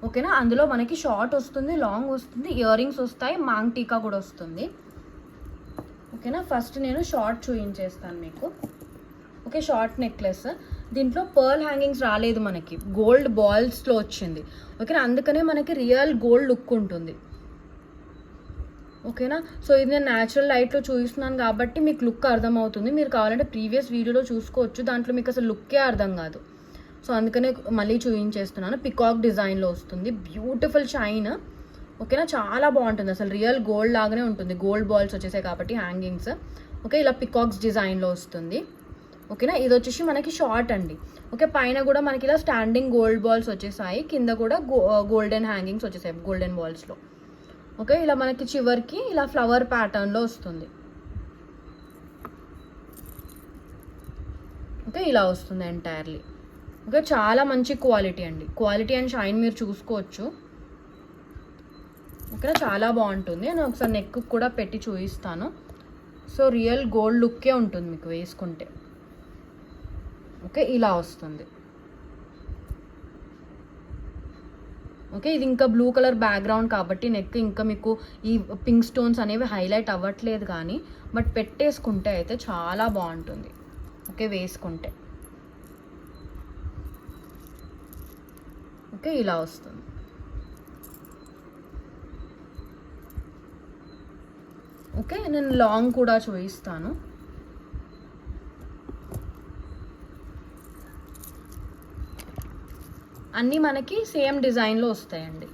A: ఓకేనా. అందులో మనకి షార్ట్ వస్తుంది, లాంగ్ వస్తుంది, ఇయర్ రింగ్స్ వస్తాయి, మాంగ్టికా కూడా వస్తుంది, ఓకేనా. ఫస్ట్ నేను షార్ట్ చూపించేస్తాను మీకు, ఓకే. షార్ట్ నెక్లెస్, దీంట్లో పర్ల్ హ్యాంగింగ్స్ రాలేదు మనకి, గోల్డ్ బాల్స్లో వచ్చింది, ఓకేనా. అందుకనే మనకి రియల్ గోల్డ్ లుక్ ఉంటుంది, ఓకేనా. సో ఇది నేను న్యాచురల్ లైట్లో చూపిస్తున్నాను కాబట్టి మీకు లుక్ అర్థమవుతుంది, మీరు కావాలంటే ప్రీవియస్ వీడియోలో చూసుకోవచ్చు, దాంట్లో మీకు అసలు లుక్కే అర్థం కాదు. సో అందుకనే మళ్ళీ చూపించేస్తున్నాను. పికాక్ డిజైన్లో వస్తుంది, బ్యూటిఫుల్ షైన్, ఓకేనా. చాలా బాగుంటుంది, అసలు రియల్ గోల్డ్ లాగానే ఉంటుంది, గోల్డ్ బాల్స్ వచ్చేసాయి కాబట్టి హ్యాంగింగ్స్, ఓకే. ఇలా పికాక్స్ డిజైన్లో వస్తుంది, ఓకేనా. ఇది వచ్చేసి మనకి షార్ట్ అండి, ఓకే. పైన కూడా మనకి ఇలా స్టాండింగ్ గోల్డ్ బాల్స్ వచ్చేసాయి, కింద కూడా గోల్డెన్ హ్యాంగింగ్స్ వచ్చేసాయి గోల్డెన్ బాల్స్లో, ఓకే. ఇలా మనకి చివరికి ఇలా ఫ్లవర్ ప్యాటర్న్లో వస్తుంది, ఓకే. ఇలా వస్తుంది ఎంటైర్లీ, ఓకే. చాలా మంచి క్వాలిటీ అండి, క్వాలిటీ అండ్ షైన్ మీరు చూసుకోవచ్చు, ఓకే. చాలా బాగుంటుంది. నేను ఒకసారి నెక్ కూడా పెట్టి చూపిస్తాను. సో రియల్ గోల్డ్ లుక్కే ఉంటుంది మీకు వేసుకుంటే, ఓకే. ఇలా వస్తుంది, ఓకే. ఇది ఇంకా బ్లూ కలర్ బ్యాక్గ్రౌండ్ కాబట్టి నెక్ ఇంకా మీకు ఈ పింక్ స్టోన్స్ అనేవి హైలైట్ అవ్వట్లేదు, కానీ బట్ పెట్టేసుకుంటే అయితే చాలా బాగుంటుంది, ఓకే. వేసుకుంటే, ఓకే. ఇలా వస్తుంది, ఓకే. నేను లాంగ్ కూడా చూపిస్తాను, అన్నీ మనకి సేమ్ డిజైన్లో వస్తాయండి.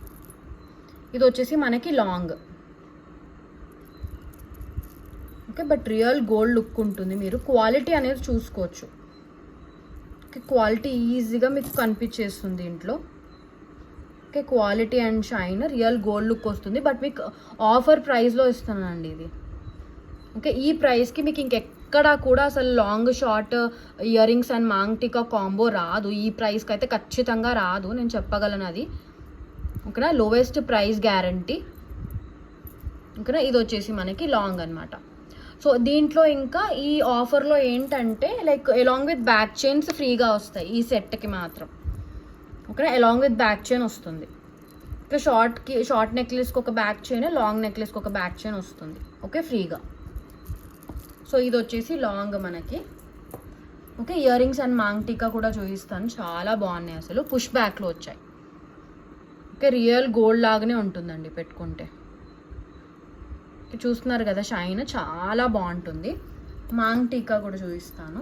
A: ఇది వచ్చేసి మనకి long, okay. But real gold look ఉంటుంది, మీరు క్వాలిటీ అనేది చూసుకోవచ్చు, ఓకే. క్వాలిటీ ఈజీగా మీకు కనిపించేస్తుంది దీంట్లో, okay. Quality and shine real gold look వస్తుంది, బట్ మీకు ఆఫర్ ప్రైస్లో ఇస్తున్నానండి ఇది, ఓకే. ఈ ప్రైస్కి మీకు ఇంకెక్కడా కూడా అసలు long short ear rings and maang tikka combo రాదు, ఈ ప్రైస్కి అయితే ఖచ్చితంగా రాదు, నేను చెప్పగలను అది, ఓకేనా. లోవెస్ట్ ప్రైస్ గ్యారంటీ, ఓకేనా. ఇది వచ్చేసి మనకి లాంగ్ అనమాట. సో దీంట్లో ఇంకా ఈ ఆఫర్లో ఏంటంటే like along with back chains ఫ్రీగా వస్తాయి ఈ సెట్కి మాత్రం, ఓకేనా. అలాంగ్ విత్ బ్యాక్ చైన్ వస్తుంది, ఓకే. షార్ట్ నెక్లెస్కి ఒక బ్యాక్ చైన్, లాంగ్ నెక్లెస్కి ఒక బ్యాక్ చైన్ వస్తుంది, ఓకే, ఫ్రీగా. సో ఇది వచ్చేసి లాంగ్ మనకి, okay. Year rings and maang tikka కూడా చూపిస్తాను, చాలా బాగున్నాయి అసలు, పుష్ బ్యాక్లో వచ్చాయి, ఓకే. రియల్ గోల్డ్ లాగానే ఉంటుందండి పెట్టుకుంటే, చూస్తున్నారు కదా షైన్, చాలా బాగుంటుంది. మాంగ్టికా కూడా చూపిస్తాను,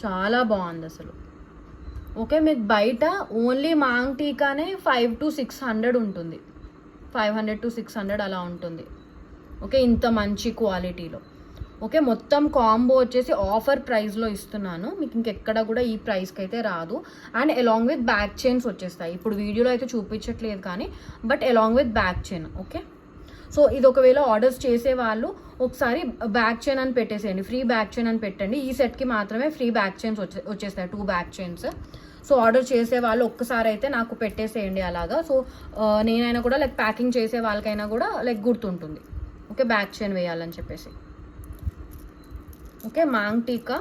A: చాలా బాగుంది అసలు, ఓకే. మీకు బయట ఓన్లీ మాంగ్టికానే 500 to 600 ఉంటుంది, 500 to 600 అలా ఉంటుంది. ఓకే, ఇంత మంచి క్వాలిటీలో. ఓకే, మొత్తం కాంబో వచ్చేసి ఆఫర్ ప్రైస్లో ఇస్తున్నాను, మీకు ఇంకెక్కడ కూడా ఈ ప్రైస్కి అయితే రాదు. And along with back chains వచ్చేస్తాయి. ఇప్పుడు వీడియోలో అయితే చూపించట్లేదు కానీ but along with back chain. Okay, so ఇది ఒకవేళ ఆర్డర్స్ చేసే వాళ్ళు ఒకసారి బ్యాక్ చైన్ అని పెట్టేసేయండి, ఫ్రీ బ్యాక్ చైన్ అని పెట్టండి. ఈ సెట్కి మాత్రమే ఫ్రీ బ్యాక్ చైన్స్ వచ్చేస్తాయి, 2 బ్యాక్ చైన్స్. సో ఆర్డర్ చేసే వాళ్ళు ఒక్కసారి అయితే నాకు పెట్టేసేయండి అలాగా. సో నేనైనా కూడా లైక్ ప్యాకింగ్ చేసే వాళ్ళకైనా కూడా లైక్ గుర్తుంటుంది. ఓకే, బ్యాక్ చైన్ వేయాలని చెప్పేసి. ఓకే, మాంగ్ టీకా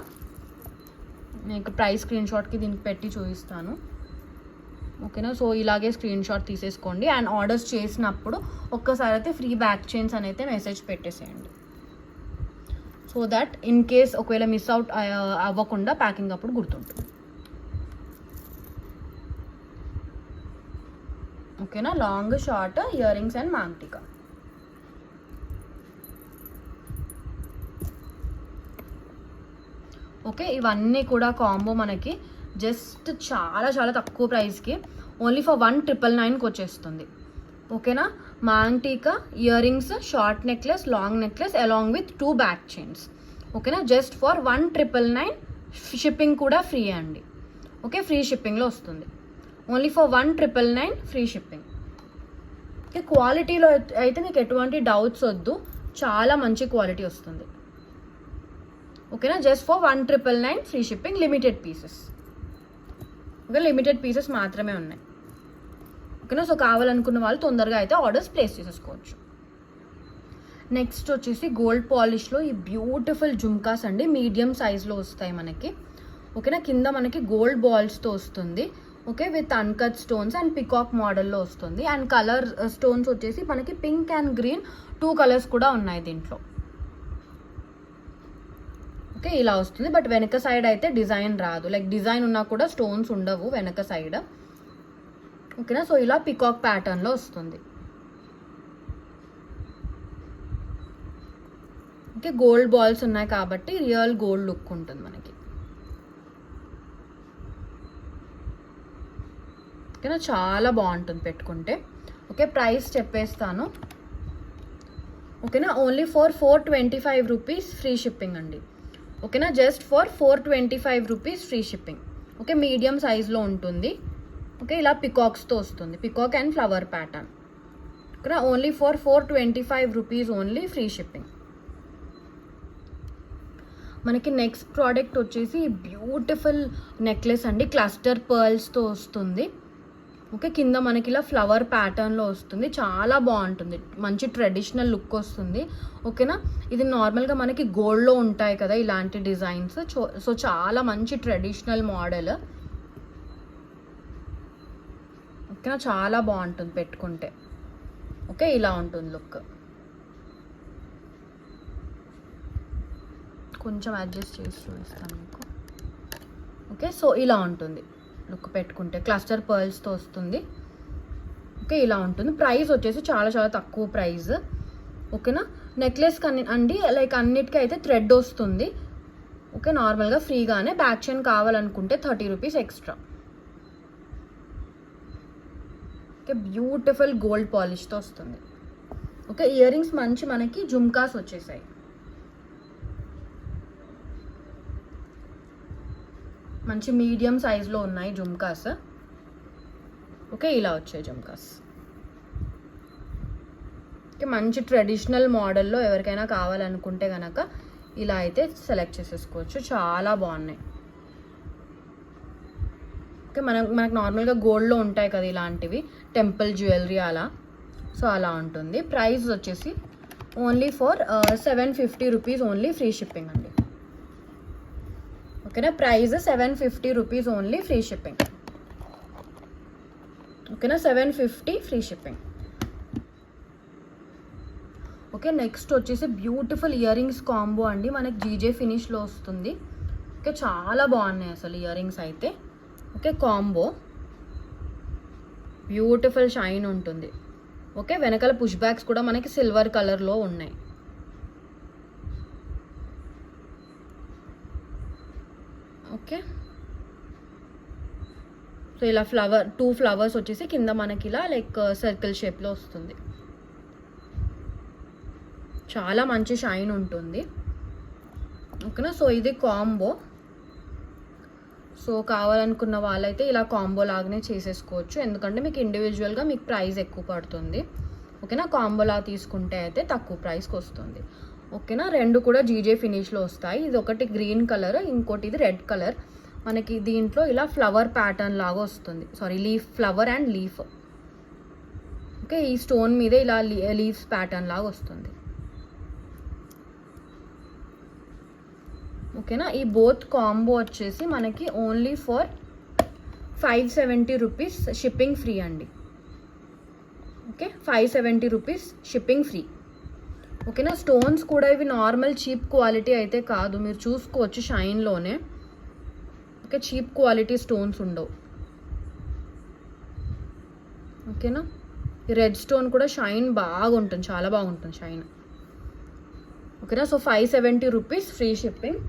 A: నేను ప్రైస్ స్క్రీన్ షాట్కి దీనికి పెట్టి చూపిస్తాను. ఓకేనా, సో ఇలాగే స్క్రీన్ షాట్ తీసేసుకోండి. అండ్ ఆర్డర్స్ చేసినప్పుడు ఒక్కసారి అయితే ఫ్రీ బ్యాక్ చైన్స్ అని అయితే మెసేజ్ పెట్టేసేయండి, సో దట్ ఇన్ కేస్ ఒకవేళ మిస్ అవుట్ అవ్వకుండా ప్యాకింగ్ అప్పుడు గుర్తుంటుంది. ఓకేనా, long short ear rings and maang tikka. Okay, ఇవన్నీ కూడా కాంబో మనకి జస్ట్ చాలా చాలా తక్కువ ప్రైస్కి ఓన్లీ ఫర్ 1999కి వచ్చేస్తుంది. ఓకేనా, మాంగ్ టీకా, ear rings, short necklace, long necklace along with 2 back chains. ఓకేనా, జస్ట్ ఫర్ 1999. షిప్పింగ్ కూడా ఫ్రీ అండి. ఓకే, ఫ్రీ షిప్పింగ్లో వస్తుంది. Only for 1999 free shipping. Okay, క్వాలిటీలో అయితే మీకు ఎటువంటి డౌట్స్ వద్దు, చాలా మంచి క్వాలిటీ వస్తుంది. ఓకేనా, just for 1999 free shipping, limited pieces. Okay, limited pieces మాత్రమే ఉన్నాయి. ఓకేనా, సో కావాలనుకున్న వాళ్ళు తొందరగా అయితే ఆర్డర్స్ ప్లేస్ చేసేసుకోవచ్చు. నెక్స్ట్ వచ్చేసి గోల్డ్ పాలిష్లో ఈ బ్యూటిఫుల్ జుమ్కాస్ అండి, మీడియం సైజ్లో వస్తాయి మనకి. ఓకేనా, కింద మనకి గోల్డ్ బాల్స్తో వస్తుంది. Okay, with uncut stones and peacock మోడల్లో వస్తుంది. అండ్ కలర్ స్టోన్స్ వచ్చేసి మనకి పింక్ అండ్ గ్రీన్ 2 కలర్స్ కూడా ఉన్నాయి దీంట్లో. ఓకే, ఇలా వస్తుంది. బట్ వెనక సైడ్ అయితే డిజైన్ రాదు, లైక్ డిజైన్ ఉన్నా కూడా స్టోన్స్ ఉండవు వెనక సైడ్. ఓకేనా, సో ఇలా పికాక్ ప్యాటర్న్లో వస్తుంది. ఓకే, గోల్డ్ బాల్స్ ఉన్నాయి కాబట్టి రియల్ గోల్డ్ లుక్ ఉంటుంది మనకి. ఓకేనా, చాలా బాగుంటుంది పెట్టుకుంటే. ఓకే, ప్రైస్ చెప్పేస్తాను. ఓకేనా, only for 425 rupees free shipping అండి. ఓకేనా, just for 425 rupees free shipping. Okay, medium సైజ్లో ఉంటుంది. ఓకే, ఇలా పికాక్స్తో వస్తుంది, పికాక్ అండ్ ఫ్లవర్ ప్యాటర్న్. ఓకేనా, only for 425 rupees only free shipping. మనకి నెక్స్ట్ ప్రోడక్ట్ వచ్చేసి బ్యూటిఫుల్ నెక్లెస్ అండి, క్లస్టర్ పర్ల్స్తో వస్తుంది. ఓకే, కింద మనకి ఇలా ఫ్లవర్ ప్యాటర్న్లో వస్తుంది, చాలా బాగుంటుంది, మంచి ట్రెడిషనల్ లుక్ వస్తుంది. ఓకేనా, ఇది నార్మల్గా మనకి గోల్డ్లో ఉంటాయి కదా ఇలాంటి డిజైన్స్, సో చాలా మంచి ట్రెడిషనల్ మోడల్. ఓకేనా, చాలా బాగుంటుంది పెట్టుకుంటే. ఓకే, ఇలా ఉంటుంది లుక్. కొంచెం అడ్జస్ట్ చేసి చూపిస్తాను మీకు. ఓకే, సో ఇలా ఉంటుంది లుక్ పెట్టుకుంటే, క్లస్టర్ పర్ల్స్తో వస్తుంది. ఓకే, ఇలా ఉంటుంది. ప్రైస్ వచ్చేసి చాలా చాలా తక్కువ ప్రైస్. ఓకేనా, నెక్లెస్ అండి లైక్ అన్నిటికీ అయితే థ్రెడ్ వస్తుంది. ఓకే, నార్మల్గా ఫ్రీగానే. బ్యాక్ చైన్ కావాలనుకుంటే 30 rupees extra. Okay, beautiful gold పాలిష్తో వస్తుంది. ఓకే, ఇయర్ రింగ్స్ మంచి మనకి జుమ్కాస్ వచ్చేసాయి. మంచి మీడియం సైజ్లో ఉన్నాయి జుమ్కాస్. ఓకే, ఇలా వచ్చాయి జుమ్కాస్. ఓకే, మంచి ట్రెడిషనల్ మోడల్లో ఎవరికైనా కావాలనుకుంటే కనుక ఇలా అయితే సెలెక్ట్ చేసేసుకోవచ్చు, చాలా బాగున్నాయి. ఓకే, మనకు నార్మల్గా గోల్డ్లో ఉంటాయి కదా ఇలాంటివి, టెంపుల్ జ్యువెలరీ అలా, సో అలా ఉంటుంది. ప్రైస్ వచ్చేసి only for 750 rupees only free shipping అండి. ఓకేనా, price 750 rupees only free shipping. ఓకేనా, 750 ఫ్రీ షిప్పింగ్. ఓకే, నెక్స్ట్ వచ్చేసి బ్యూటిఫుల్ ఇయర్ రింగ్స్ కాంబో అండి, మనకి జీజే ఫినిష్లో వస్తుంది. ఓకే, చాలా బాగున్నాయి అసలు ఇయర్ రింగ్స్ అయితే. ఓకే, కాంబో బ్యూటిఫుల్ షైన్ ఉంటుంది. ఓకే, వెనకాల పుష్ బ్యాక్స్ కూడా మనకి సిల్వర్ కలర్లో ఉన్నాయి. ఓకే, సో ఇలా 2 ఫ్లవర్స్ వచ్చేసి కింద మనకి ఇలా లైక్ సర్కిల్ షేప్లో వస్తుంది. చాలా మంచి షైన్ ఉంటుంది. ఓకేనా. సో ఇది కాంబో. సో కావాలనుకున్న వాళ్ళైతే ఇలా కాంబో లాగానే చేసేసుకోవచ్చు, ఎందుకంటే మీకు ఇండివిజువల్గా మీకు ప్రైస్ ఎక్కువ పడుతుంది. ఓకేనా. కాంబోలా తీసుకుంటే అయితే తక్కువ ప్రైస్కి వస్తుంది. ఓకేనా. రెండు కూడా జీజే ఫినిష్లో వస్తాయి. ఇది ఒకటి గ్రీన్ కలర్, ఇంకోటి ఇది రెడ్ కలర్. మనకి దీంట్లో ఇలా ఫ్లవర్ ప్యాటర్న్ లాగా వస్తుంది, sorry leaf, flower and leaf. Okay. ఈ స్టోన్ మీద ఇలా లీవ్స్ ప్యాటర్న్ లాగా వస్తుంది. ఓకేనా. ఈ బోత్ కాంబో వచ్చేసి మనకి only for 570 rupees shipping free అండి. ఓకే. 570 rupees shipping free. ఓకేనా. స్టోన్స్ కూడా ఇవి నార్మల్ చీప్ క్వాలిటీ అయితే కాదు, మీరు చూసుకోవచ్చు షైన్లోనే. ఓకే. చీప్ క్వాలిటీ స్టోన్స్ ఉండవు. ఓకేనా. ఈ రెడ్ స్టోన్ కూడా షైన్ బాగుంటుంది, చాలా బాగుంటుంది షైన్. ఓకేనా. So 570 rupees free shipping.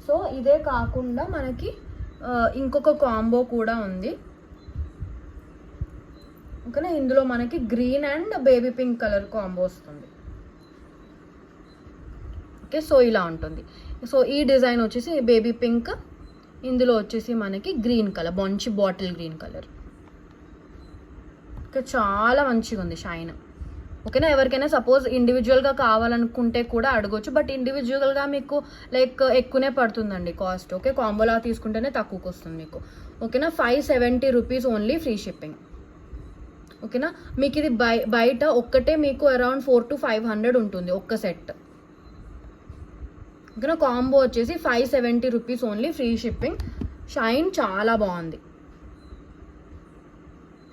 A: So ఇదే కాకుండా మనకి ఇంకొక కాంబో కూడా ఉంది. ఓకేనా. ఇందులో మనకి green and baby pink colour combo వస్తుంది. ఓకే. సో ఇలా ఉంటుంది. సో ఈ డిజైన్ వచ్చేసి బేబీ పింక్, ఇందులో వచ్చేసి మనకి గ్రీన్ కలర్, మంచి బాటిల్ గ్రీన్ కలర్. ఓకే. చాలా మంచిగా ఉంది షైన్. ఓకేనా. ఎవరికైనా సపోజ్ ఇండివిజువల్గా కావాలనుకుంటే కూడా అడగొచ్చు, బట్ ఇండివిజువల్గా మీకు లైక్ ఎక్కువనే పడుతుందండి కాస్ట్. ఓకే. కాంబోలా తీసుకుంటేనే తక్కువకి వస్తుంది మీకు. ఓకేనా. 570 రూపీస్ ఓన్లీ ఫ్రీ షిప్పింగ్. ఓకేనా. మీకు ఇది బయట ఒక్కటే మీకు అరౌండ్ 400 to 500 ఉంటుంది ఒక్క సెట్. ఓకేనా. కాంబో వచ్చేసి 570 rupees only free shipping. Shine చాలా బాగుంది.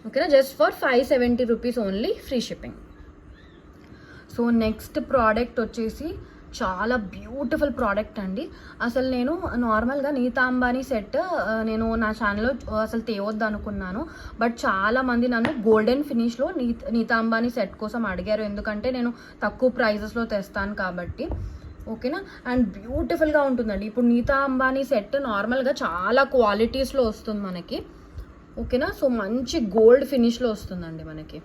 A: ఓకేనా. Just for 570 rupees only free shipping. So next product వచ్చేసి చాలా బ్యూటిఫుల్ ప్రోడక్ట్ అండి. అసలు నేను నార్మల్గా నీతా అంబానీ సెట్ నేను నా ఛానల్లో అసలు తేవద్దు అనుకున్నాను, బట్ చాలామంది నన్ను గోల్డెన్ ఫినిష్లో నీతా అంబానీ సెట్ కోసం అడిగారు, ఎందుకంటే నేను తక్కువ ప్రైజెస్లో తెస్తాను కాబట్టి. ఓకేనా. అండ్ బ్యూటిఫుల్గా ఉంటుందండి. ఇప్పుడు నీతా అంబానీ సెట్ నార్మల్గా చాలా క్వాలిటీస్లో వస్తుంది మనకి. ఓకేనా. సో మంచి గోల్డ్ ఫినిష్లో వస్తుందండి మనకి.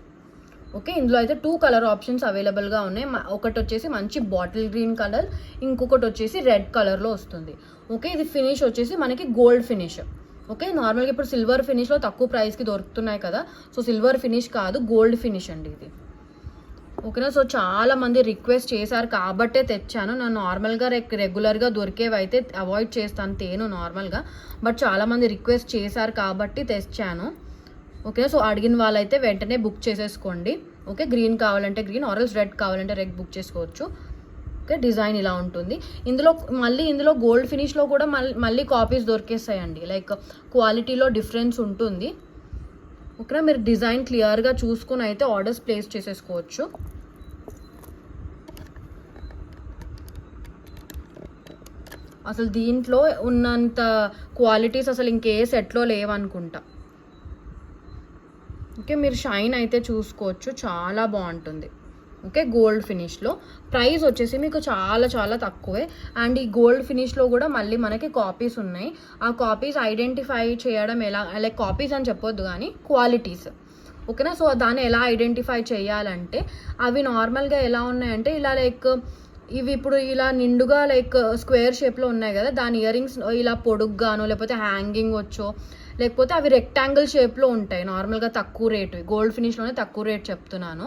A: ఓకే. ఇందులో అయితే 2 కలర్ ఆప్షన్స్ అవైలబుల్గా ఉన్నాయి. ఒకటి వచ్చేసి మంచి బాటిల్ గ్రీన్ కలర్, ఇంకొకటి వచ్చేసి రెడ్ కలర్లో వస్తుంది. ఓకే. ఇది ఫినిష్ వచ్చేసి మనకి గోల్డ్ ఫినిష్. ఓకే. నార్మల్గా ఇప్పుడు సిల్వర్ ఫినిష్లో తక్కువ ప్రైస్కి దొరుకుతున్నాయి కదా, సో సిల్వర్ ఫినిష్ కాదు, గోల్డ్ ఫినిష్ అండి ఇది. ఓకేనా. సో చాలా మంది రిక్వెస్ట్ చేశారు కాబట్టే తెచ్చాను. నేను నార్మల్గా రెగ్యులర్గా దొరికేవి అయితే అవాయిడ్ చేస్తాను తేను నార్మల్గా, బట్ చాలామంది రిక్వెస్ట్ చేశారు కాబట్టి తెచ్చాను. ఓకే. సో అడిగిన వాళ్ళైతే వెంటనే బుక్ చేసేసుకోండి. ఓకే. గ్రీన్ కావాలంటే గ్రీన్, ఆరెంజ్ రెడ్ కావాలంటే రెడ్ బుక్ చేసుకోవచ్చు. ఓకే. డిజైన్ ఇలా ఉంటుంది. ఇందులో గోల్డ్ ఫినిష్లో కూడా మళ్ళీ కాపీస్ దొరికేస్తాయండి, లైక్ క్వాలిటీలో డిఫరెన్స్ ఉంటుంది. ఓకేనా. మీరు డిజైన్ క్లియర్గా చూసుకుని అయితే ఆర్డర్స్ ప్లేస్ చేసేసుకోవచ్చు. అసలు దీంట్లో ఉన్నంత క్వాలిటీస్ అసలు ఇంకే సెట్లో లేవనుకుంటా. ఓకే. మీరు షైన్ అయితే చూసుకోవచ్చు, చాలా బాగుంటుంది. ఓకే. గోల్డ్ ఫినిష్లో ప్రైస్ వచ్చేసి మీకు చాలా చాలా తక్కువే. అండ్ ఈ గోల్డ్ ఫినిష్లో కూడా మళ్ళీ మనకి కాపీస్ ఉన్నాయి. ఆ కాపీస్ ఐడెంటిఫై చేయడం ఎలా, లైక్ కాపీస్ అని చెప్పొద్దు కానీ క్వాలిటీస్. ఓకేనా. సో దాన్ని ఎలా ఐడెంటిఫై చేయాలంటే అవి నార్మల్గా ఎలా ఉన్నాయంటే ఇలా లైక్ ఇవి ఇప్పుడు ఇలా నిండుగా లైక్ స్క్వేర్ షేప్లో ఉన్నాయి కదా, దాని ఇయర్ రింగ్స్ ఇలా పొడుగ్గానో లేకపోతే హ్యాంగింగ్ వచ్చో, లేకపోతే అవి రెక్టాంగిల్ షేప్లో ఉంటాయి. నార్మల్గా తక్కువ రేటు, గోల్డ్ ఫినిష్లోనే తక్కువ రేట్ చెప్తున్నాను.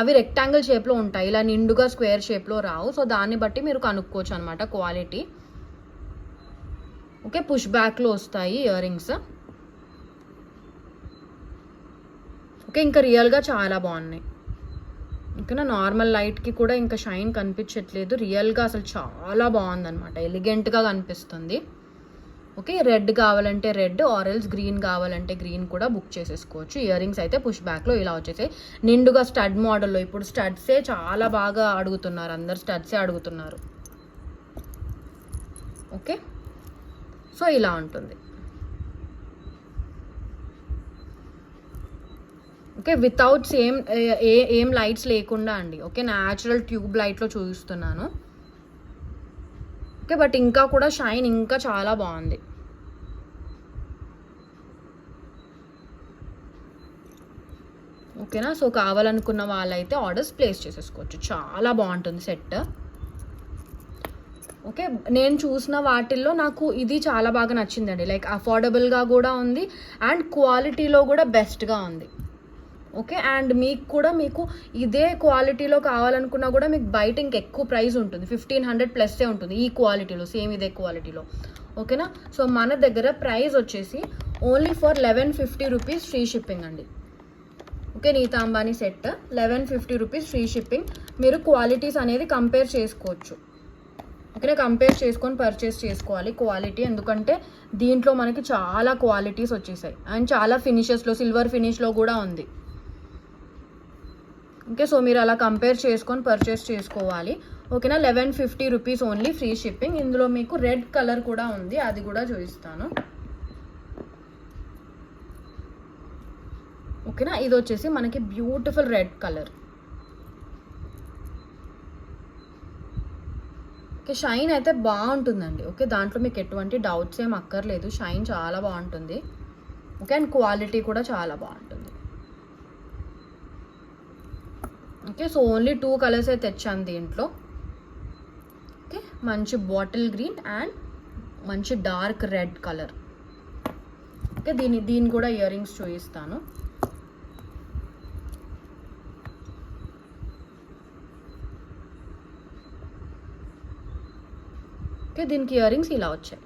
A: అవి రెక్టాంగిల్ షేప్లో ఉంటాయి, ఇలా నిండుగా స్క్వేర్ షేప్లో రావు. సో దాన్ని బట్టి మీరు కనుక్కోవచ్చు అనమాట క్వాలిటీ. ఓకే. పుష్ బ్యాక్లో వస్తాయి ఇయర్ రింగ్స్. ఓకే. ఇంకా రియల్గా చాలా బాగున్నాయి. ఓకేనా. నార్మల్ లైట్కి కూడా ఇంకా షైన్ కనిపించట్లేదు, రియల్గా అసలు చాలా బాగుందన్నమాట, ఎలిగెంట్గా కనిపిస్తుంది. ఓకే. రెడ్ కావాలంటే రెడ్, ఆరెంజ్ గ్రీన్ కావాలంటే గ్రీన్ కూడా బుక్ చేసేసుకోవచ్చు. ఇయర్ రింగ్స్ అయితే పుష్ బ్యాక్లో ఇలా వచ్చేసాయి, నిండుగా స్టడ్ మోడల్లో. ఇప్పుడు స్టడ్సే చాలా బాగా అడుగుతున్నారు, అందరు స్టడ్సే అడుగుతున్నారు. ఓకే. సో ఇలా ఉంటుంది. ఓకే. వితౌట్ ఏం లైట్స్ లేకుండా అండి. ఓకే. న్యాచురల్ ట్యూబ్ లైట్లో చూపిస్తున్నాను. ఓకే. బట్ ఇంకా కూడా షైన్ ఇంకా చాలా బాగుంది. ఓకేనా. సో కావాలనుకున్న వాళ్ళైతే ఆర్డర్స్ ప్లేస్ చేసేసుకోవచ్చు. చాలా బాగుంటుంది సెట్. ఓకే, నేను చూసిన వాటిల్లో నాకు ఇది చాలా బాగా నచ్చిందండి. లైక్ అఫోర్డబుల్గా కూడా ఉంది అండ్ క్వాలిటీలో కూడా బెస్ట్గా ఉంది. ఓకే, అండ్ మీకు ఇదే క్వాలిటీలో కావాలనుకున్నా కూడా మీకు బయట ఇంకెక్కువ ప్రైస్ ఉంటుంది. 1500 ప్లస్సే ఉంటుంది ఈ క్వాలిటీలో, సేమ్ ఇదే క్వాలిటీలో. ఓకేనా. సో మన దగ్గర ప్రైస్ వచ్చేసి only for 1150 rupees free shipping అండి. Okay, Nita Ambani set 1150 rupees free shipping. మీరు క్వాలిటీస్ అనేది కంపేర్ చేసుకోవచ్చు. ఓకేనా, కంపేర్ చేసుకొని పర్చేస్ చేసుకోవాలి క్వాలిటీ, ఎందుకంటే దీంట్లో మనకి చాలా క్వాలిటీస్ వచ్చేసాయి అండ్ చాలా ఫినిషెస్లో సిల్వర్ ఫినిష్లో కూడా ఉంది. ఓకే, సో మీరు అలా కంపేర్ చేసుకొని పర్చేస్ చేసుకోవాలి. ఓకేనా, 1150 రూపీస్ ఓన్లీ ఫ్రీ షిప్పింగ్. ఇందులో మీకు రెడ్ కలర్ కూడా ఉంది, అది కూడా చూపిస్తాను. ఓకేనా, ఇది వచ్చేసి మనకి beautiful red colour. Okay, shine అయితే బాగుంటుందండి. ఓకే, దాంట్లో మీకు ఎటువంటి డౌట్స్ ఏం అక్కర్లేదు, షైన్ చాలా బాగుంటుంది. ఓకే, అండ్ క్వాలిటీ కూడా చాలా బాగుంటుంది. ఓకే, సో ఓన్లీ 2 కలర్స్ అయితే తెచ్చాను దీంట్లో. ఓకే, మంచి బాటిల్ గ్రీన్ అండ్ మంచి డార్క్ రెడ్ కలర్. ఓకే, దీని కూడా ఇయర్ రింగ్స్ చూపిస్తాను. ఓకే, దీనికి ఇయర్ రింగ్స్ ఇలా వచ్చాయి.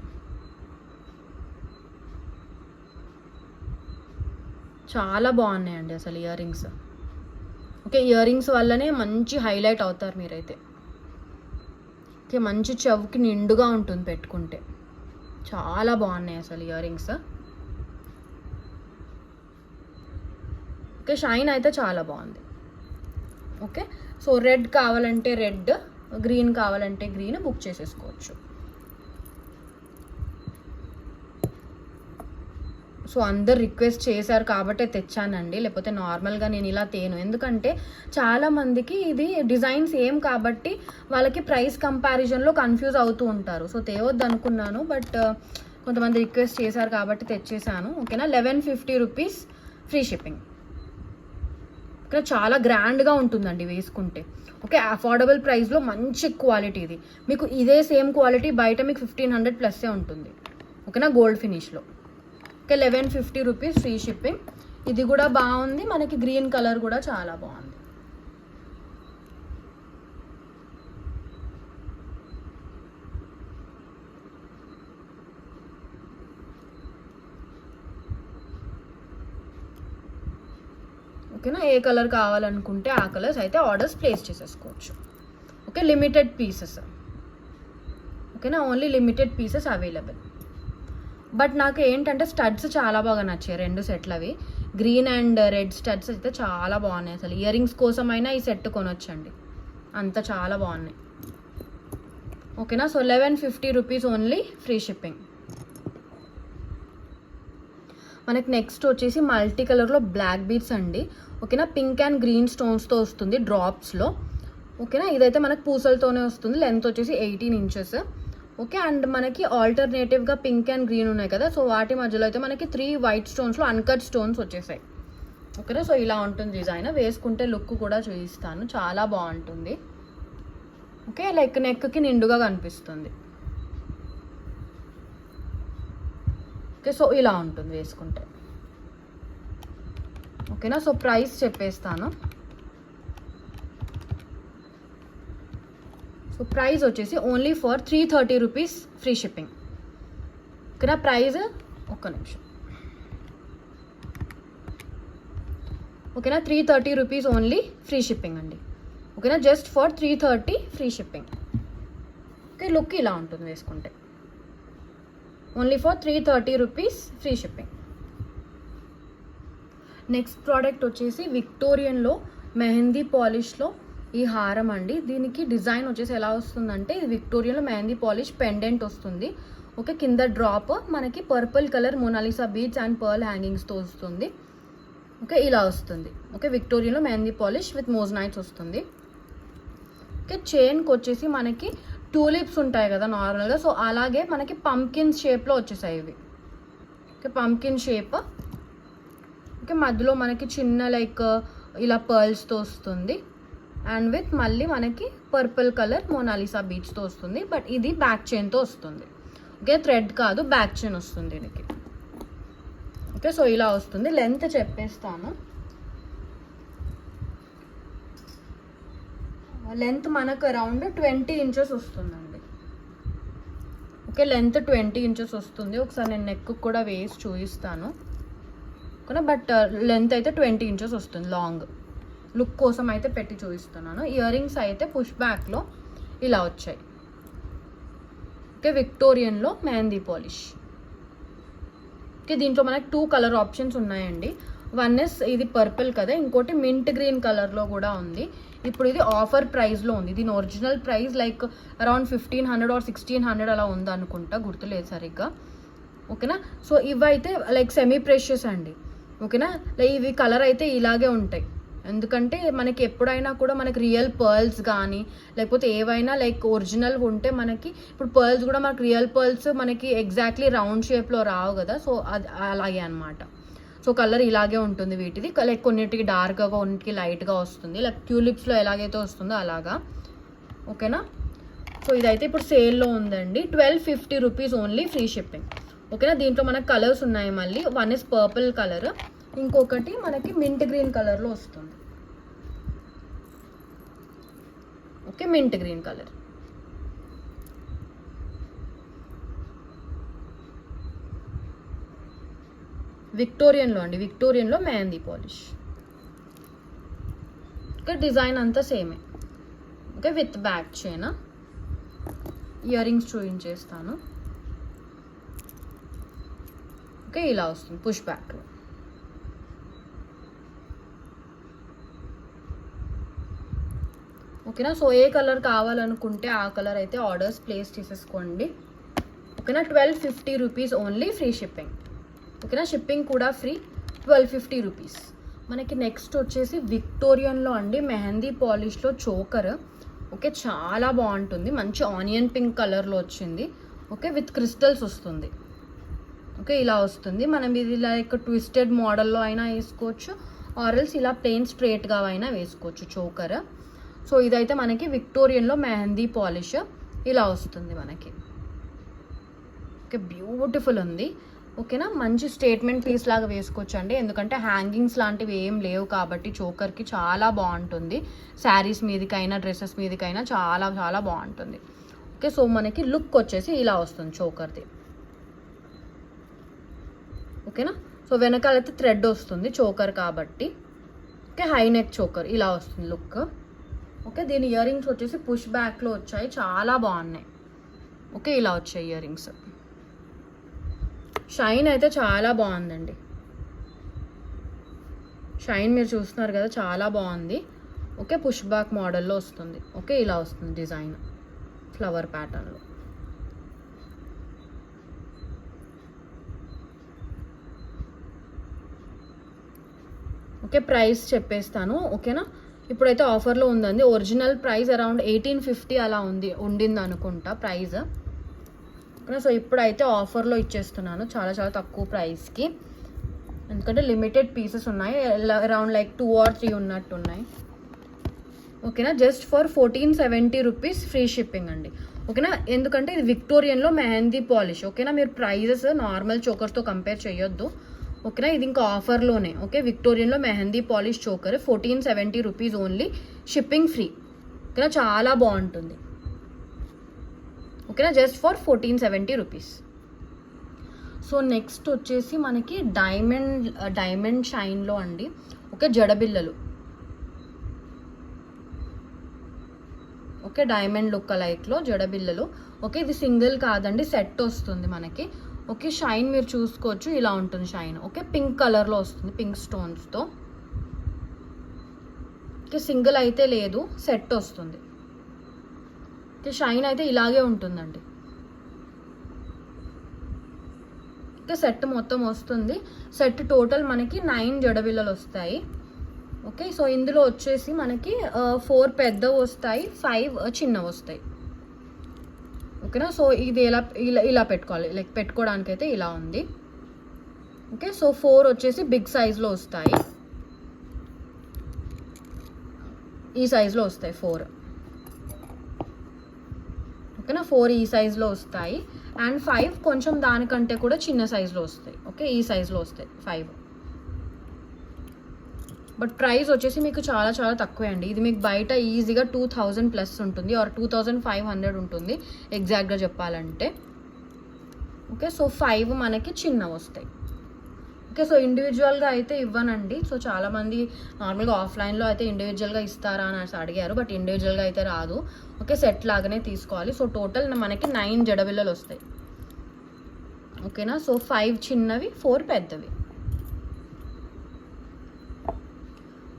A: చాలా బాగున్నాయండి అసలు year rings. Okay, ear rings వల్లనే మంచి హైలైట్ అవుతారు మీరైతే. ఓకే, మంచి చెవుకి నిండుగా ఉంటుంది పెట్టుకుంటే. చాలా బాగున్నాయి అసలు ఇయర్ రింగ్స్. ఓకే, షైన్ అయితే చాలా బాగుంది. ఓకే, సో రెడ్ కావాలంటే రెడ్, గ్రీన్ కావాలంటే గ్రీన్ బుక్ చేసేసుకోవచ్చు. సో అందరు రిక్వెస్ట్ చేశారు కాబట్టి తెచ్చానండి, లేకపోతే నార్మల్గా నేను ఇలా తేను. ఎందుకంటే చాలామందికి ఇది డిజైన్ సేమ్ కాబట్టి వాళ్ళకి ప్రైస్ కంపారిజన్లో కన్ఫ్యూజ్ అవుతూ ఉంటారు. సో తేవద్దు అనుకున్నాను, బట్ కొంతమంది రిక్వెస్ట్ చేశారు కాబట్టి తెచ్చేసాను. ఓకేనా, 1150 రూపీస్ ఫ్రీ షిప్పింగ్. ఇక్కడ చాలా గ్రాండ్గా ఉంటుందండి వేసుకుంటే. ఓకే, అఫోర్డబుల్ ప్రైస్లో మంచి క్వాలిటీ. ఇది మీకు ఇదే సేమ్ క్వాలిటీ బయట మీకు 1500 ప్లస్సే ఉంటుంది. ఓకేనా, గోల్డ్ ఫినిష్లో. Okay, 1150 rupees free shipping. ఇది కూడా బాగుంది, మనకి గ్రీన్ కలర్ కూడా చాలా బాగుంది. ఓకేనా, ఏ కలర్ కావాలనుకుంటే ఆ కలర్స్ అయితే ఆర్డర్స్ ప్లేస్ చేసేసుకోవచ్చు. Okay, limited pieces. ఓకేనా, only limited pieces available. But నాకు ఏంటంటే స్టడ్స్ చాలా బాగా నచ్చాయి, 2 సెట్లు అవి. గ్రీన్ అండ్ రెడ్ స్టడ్స్ అయితే చాలా బాగున్నాయి. అసలు ఇయర్ రింగ్స్ కోసమైనా ఈ సెట్ కొనొచ్చండి, అంత చాలా బాగున్నాయి. ఓకేనా, so 1150 rupees only free shipping. మనకి నెక్స్ట్ వచ్చేసి మల్టీ కలర్లో బ్లాక్ బీడ్స్ అండి. ఓకేనా, పింక్ అండ్ గ్రీన్ స్టోన్స్తో వస్తుంది డ్రాప్స్లో. ఓకేనా, ఇదైతే మనకు పూసలతోనే వస్తుంది. లెంత్ వచ్చేసి 18 ఇంచెస్. ఓకే, అండ్ మనకి ఆల్టర్నేటివ్గా పింక్ అండ్ గ్రీన్ ఉన్నాయి కదా, సో వాటి మధ్యలో అయితే మనకి 3 వైట్ స్టోన్స్లో అన్కట్ స్టోన్స్ వచ్చేసాయి. ఓకేనా, సో ఇలా ఉంటుంది డిజైన్. వేసుకుంటే లుక్ కూడా చూపిస్తాను, చాలా బాగుంటుంది. ఓకే, లైక్ నెక్కి నిండుగా కనిపిస్తుంది. ఓకే, సో ఇలా ఉంటుంది వేసుకుంటే. ఓకేనా, సో ప్రైస్ చెప్పేస్తాను. సో ప్రైస్ వచ్చేసి only for 330 rupees free shipping. ఓకేనా, ప్రైస్ ఒక్క నిమిషం. ఓకేనా, 330 రూపీస్ ఓన్లీ ఫ్రీ షిప్పింగ్ అండి. ఓకేనా, just for 330 free shipping. Okay, look ఇలా ఉంటుంది వేసుకుంటే. Only for 330 rupees free shipping. Next product వచ్చేసి విక్టోరియన్లో మెహందీ పాలిష్లో ఈ హారం అండి. దీనికి డిజైన్ వచ్చేసి ఎలా వస్తుందంటే, ఇది విక్టోరియాలో మెహందీ పాలిష్ పెండెంట్ వస్తుంది. ఓకే, కింద డ్రాప్ మనకి purple colour Monalisa beads and pearl హ్యాంగింగ్స్తో వస్తుంది. ఓకే, ఇలా వస్తుంది. ఓకే, విక్టోరియాలో మెహందీ పాలిష్ విత్ మోజనైట్స్ వస్తుంది. ఓకే, చైన్కి వచ్చేసి మనకి టూలిప్స్ ఉంటాయి కదా నార్మల్గా, సో అలాగే మనకి పంకిన్ షేప్లో వచ్చేసాయి ఇవి. Okay, pumpkin shape. ఓకే, మధ్యలో మనకి చిన్న లైక్ ఇలా పర్ల్స్తో వస్తుంది అండ్ విత్ మళ్ళీ మనకి పర్పుల్ కలర్ మోనాలిసా బీడ్స్తో వస్తుంది. బట్ ఇది బ్యాక్ చైన్తో వస్తుంది. ఓకే, థ్రెడ్ కాదు, బ్యాక్ చైన్ వస్తుంది దీనికి. ఓకే, సో ఇలా వస్తుంది. లెంత్ చెప్పేస్తాను. లెంత్ మనకు అరౌండ్ 20 ఇంచెస్ వస్తుందండి. ఓకే, లెంత్ 20 ఇంచెస్ వస్తుంది. ఒకసారి నేను నెక్ కూడా వేసి చూపిస్తాను. ఓకేనా, బట్ లెంత్ అయితే 20 ఇంచెస్ వస్తుంది. లాంగ్ లుక్ కోసం అయితే పెట్టి చూపిస్తున్నాను. ఇయర్ రింగ్స్ అయితే పుష్ బ్యాక్లో ఇలా వచ్చాయి. ఓకే, విక్టోరియన్లో మెహందీ పాలిష్. ఓకే, దీంట్లో మనకి 2 కలర్ ఆప్షన్స్ ఉన్నాయండి. వన్ ఇస్ ఇది పర్పుల్ కదా, ఇంకోటి మింట్ గ్రీన్ కలర్లో కూడా ఉంది. ఇప్పుడు ఇది ఆఫర్ ప్రైస్లో ఉంది. దీని original price like around 1500 or 1600 అలా ఉంది అనుకుంటా, గుర్తులేదు సరిగ్గా. ఓకేనా, సో ఇవైతే లైక్ సెమీ ప్రెషియస్ అండి. ఓకేనా, లైక్ ఇవి కలర్ అయితే ఇలాగే ఉంటాయి. ఎందుకంటే మనకి ఎప్పుడైనా కూడా మనకి రియల్ పర్ల్స్ కానీ లేకపోతే ఏవైనా లైక్ ఒరిజినల్ ఉంటే మనకి ఇప్పుడు పర్ల్స్ కూడా మనకి రియల్ పర్ల్స్ మనకి ఎగ్జాక్ట్లీ రౌండ్ షేప్లో రావు కదా, సో అది అలాగే అనమాట. సో కలర్ ఇలాగే ఉంటుంది వీటిది. లైక్ కొన్నిటికి డార్క్గా, కొన్నిటికి లైట్గా వస్తుంది. లైక్ ట్యూలిప్స్లో ఎలాగైతే వస్తుందో అలాగా. ఓకేనా, సో ఇదైతే ఇప్పుడు సేల్లో ఉందండి. 1250 రూపీస్ ఓన్లీ, ఫ్రీ షిప్పింగ్. ఓకేనా, దీంట్లో మనకు కలర్స్ ఉన్నాయి. మళ్ళీ వన్ ఇస్ పర్పుల్ కలర్, ఇంకొకటి మనకి మింట్ గ్రీన్ కలర్లో వస్తుంది. Okay, mint green colour. విక్టోరియన్లో అండి, విక్టోరియన్లో మెహందీ పాలిష్. ఓకే, డిజైన్ అంతా సేమే. Okay, with back chain. Ear rings చూపించేస్తాను. ఓకే, ఇలా వస్తుంది పుష్ బ్యాక్లో. ఓకేనా, సో ఏ కలర్ కావాలనుకుంటే ఆ కలర్ అయితే ఆర్డర్స్ ప్లేస్ చేసేసుకోండి. ఓకేనా, 1250 రూపీస్ ఓన్లీ, ఫ్రీ షిప్పింగ్. ఓకేనా, షిప్పింగ్ కూడా ఫ్రీ, 1250 రూపీస్. మనకి నెక్స్ట్ వచ్చేసి విక్టోరియన్లో అండి మెహందీ పాలిష్లో చోకర్. ఓకే, చాలా బాగుంటుంది. మంచి ఆనియన్ పింక్ కలర్లో వచ్చింది. ఓకే, విత్ క్రిస్టల్స్ వస్తుంది. ఓకే, ఇలా వస్తుంది. మనం ఇది లైక్ ట్విస్టెడ్ మోడల్లో అయినా వేసుకోవచ్చు, ఆర్ఎల్స్ ఇలా ప్లెయిన్ స్ట్రేట్గా అయినా వేసుకోవచ్చు చోకర్. సో ఇదైతే మనకి విక్టోరియన్లో మెహందీ పాలిష్ ఇలా వస్తుంది మనకి. ఓకే, బ్యూటిఫుల్ ఉంది. ఓకేనా, మంచి స్టేట్మెంట్ పీస్ లాగా వేసుకోవచ్చు అండి. ఎందుకంటే హ్యాంగింగ్స్ లాంటివి ఏం లేవు కాబట్టి చోకర్కి చాలా బాగుంటుంది. శారీస్ మీదకైనా డ్రెస్సెస్ మీదకైనా చాలా చాలా బాగుంటుంది. ఓకే, సో మనకి లుక్ వచ్చేసి ఇలా వస్తుంది చోకర్ది. ఓకేనా, సో వెనకాలైతే థ్రెడ్ వస్తుంది చోకర్ కాబట్టి. ఓకే, హై నెక్ చోకర్ ఇలా వస్తుంది లుక్. ఓకే, దీని ఇయర్ రింగ్స్ వచ్చేసి పుష్ బ్యాక్లో వచ్చాయి, చాలా బాగున్నాయి. ఓకే, ఇలా వచ్చాయి ఇయర్ రింగ్స్. షైన్ అయితే చాలా బాగుందండి. షైన్ మీరు చూస్తున్నారు కదా, చాలా బాగుంది. ఓకే, పుష్ బ్యాక్ మోడల్లో వస్తుంది. ఓకే, ఇలా వస్తుంది డిజైన్ ఫ్లవర్ ప్యాటర్న్లో. ఓకే, ప్రైస్ చెప్పేస్తాను. ఓకేనా, ఇప్పుడైతే ఆఫర్లో ఉందండి. ఒరిజినల్ ప్రైస్ అరౌండ్ 1850 అలా ఉండింది అనుకుంటా ప్రైస్. సో ఇప్పుడైతే ఆఫర్లో ఇచ్చేస్తున్నాను చాలా చాలా తక్కువ ప్రైస్కి. ఎందుకంటే లిమిటెడ్ పీసెస్ ఉన్నాయి, అరౌండ్ లైక్ 2 or 3 ఉన్నట్టున్నాయి. ఓకేనా, just for 1470 rupees, free shipping అండి. ఓకేనా, ఎందుకంటే ఇది విక్టోరియన్లో మెహందీ పాలిష్. ఓకేనా, మీరు ప్రైజెస్ నార్మల్ చోకర్స్తో కంపేర్ చేయొద్దు. ఓకేనా, ఇది ఇంకా ఆఫర్లోనే. ఓకే, విక్టోరియన్లో mehndi polish choker 1470 rupees only, shipping free. ఓకేనా, చాలా బాగుంటుంది. ఓకేనా, just for 1470 rupees. So next వచ్చేసి మనకి డైమండ్ షైన్లో అండి. ఓకే, జడబిల్లలు. ఓకే, డైమండ్ లుక్ లైక్లో జడబిల్లలు. ఓకే, ఇది సింగిల్ కాదండి, సెట్ వస్తుంది మనకి. ఓకే, షైన్ మీరు చూసుకోవచ్చు, ఇలా ఉంటుంది షైన్. ఓకే, పింక్ కలర్లో వస్తుంది, పింక్ స్టోన్స్తో. ఓకే, సింగిల్ అయితే లేదు, సెట్ వస్తుంది. ఓకే, షైన్ అయితే ఇలాగే ఉంటుందండి. ఓకే, సెట్ మొత్తం వస్తుంది. సెట్ టోటల్ మనకి 9 జడబిల్లలు వస్తాయి. ఓకే, సో ఇందులో వచ్చేసి మనకి 4 పెద్దవి వస్తాయి, 5 చిన్నవి వస్తాయి. ఓకేనా, సో ఇది ఇలా పెట్టుకోవాలి, లైక్ పెట్టుకోవడానికి అయితే ఇలా ఉంది. ఓకే, సో 4 వచ్చేసి బిగ్ సైజ్లో వస్తాయి. ఈ సైజులో వస్తాయి 4. ఓకేనా, 4 ఈ సైజులో వస్తాయి. అండ్ 5 కొంచెం దానికంటే కూడా చిన్న సైజులో వస్తాయి. ఓకే, ఈ సైజులో వస్తాయి 5. బట్ ప్రైస్ వచ్చేసి మీకు చాలా చాలా తక్కువే అండి. ఇది మీకు బయట ఈజీగా 2000 ప్లస్ ఉంటుంది, ఆర్ 2500 ఉంటుంది ఎగ్జాక్ట్గా చెప్పాలంటే. ఓకే, సో 5 మనకి చిన్న వస్తాయి. ఓకే, సో ఇండివిజువల్గా అయితే ఇవ్వనండి. సో చాలామంది నార్మల్గా ఆఫ్లైన్లో అయితే ఇండివిజువల్గా ఇస్తారా అని అడిగారు, బట్ ఇండివిజువల్గా అయితే రాదు. ఓకే, సెట్ లాగానే తీసుకోవాలి. సో టోటల్ మనకి 9 జడబిళ్ళలు వస్తాయి. ఓకేనా, సో 5 చిన్నవి, 4 పెద్దవి.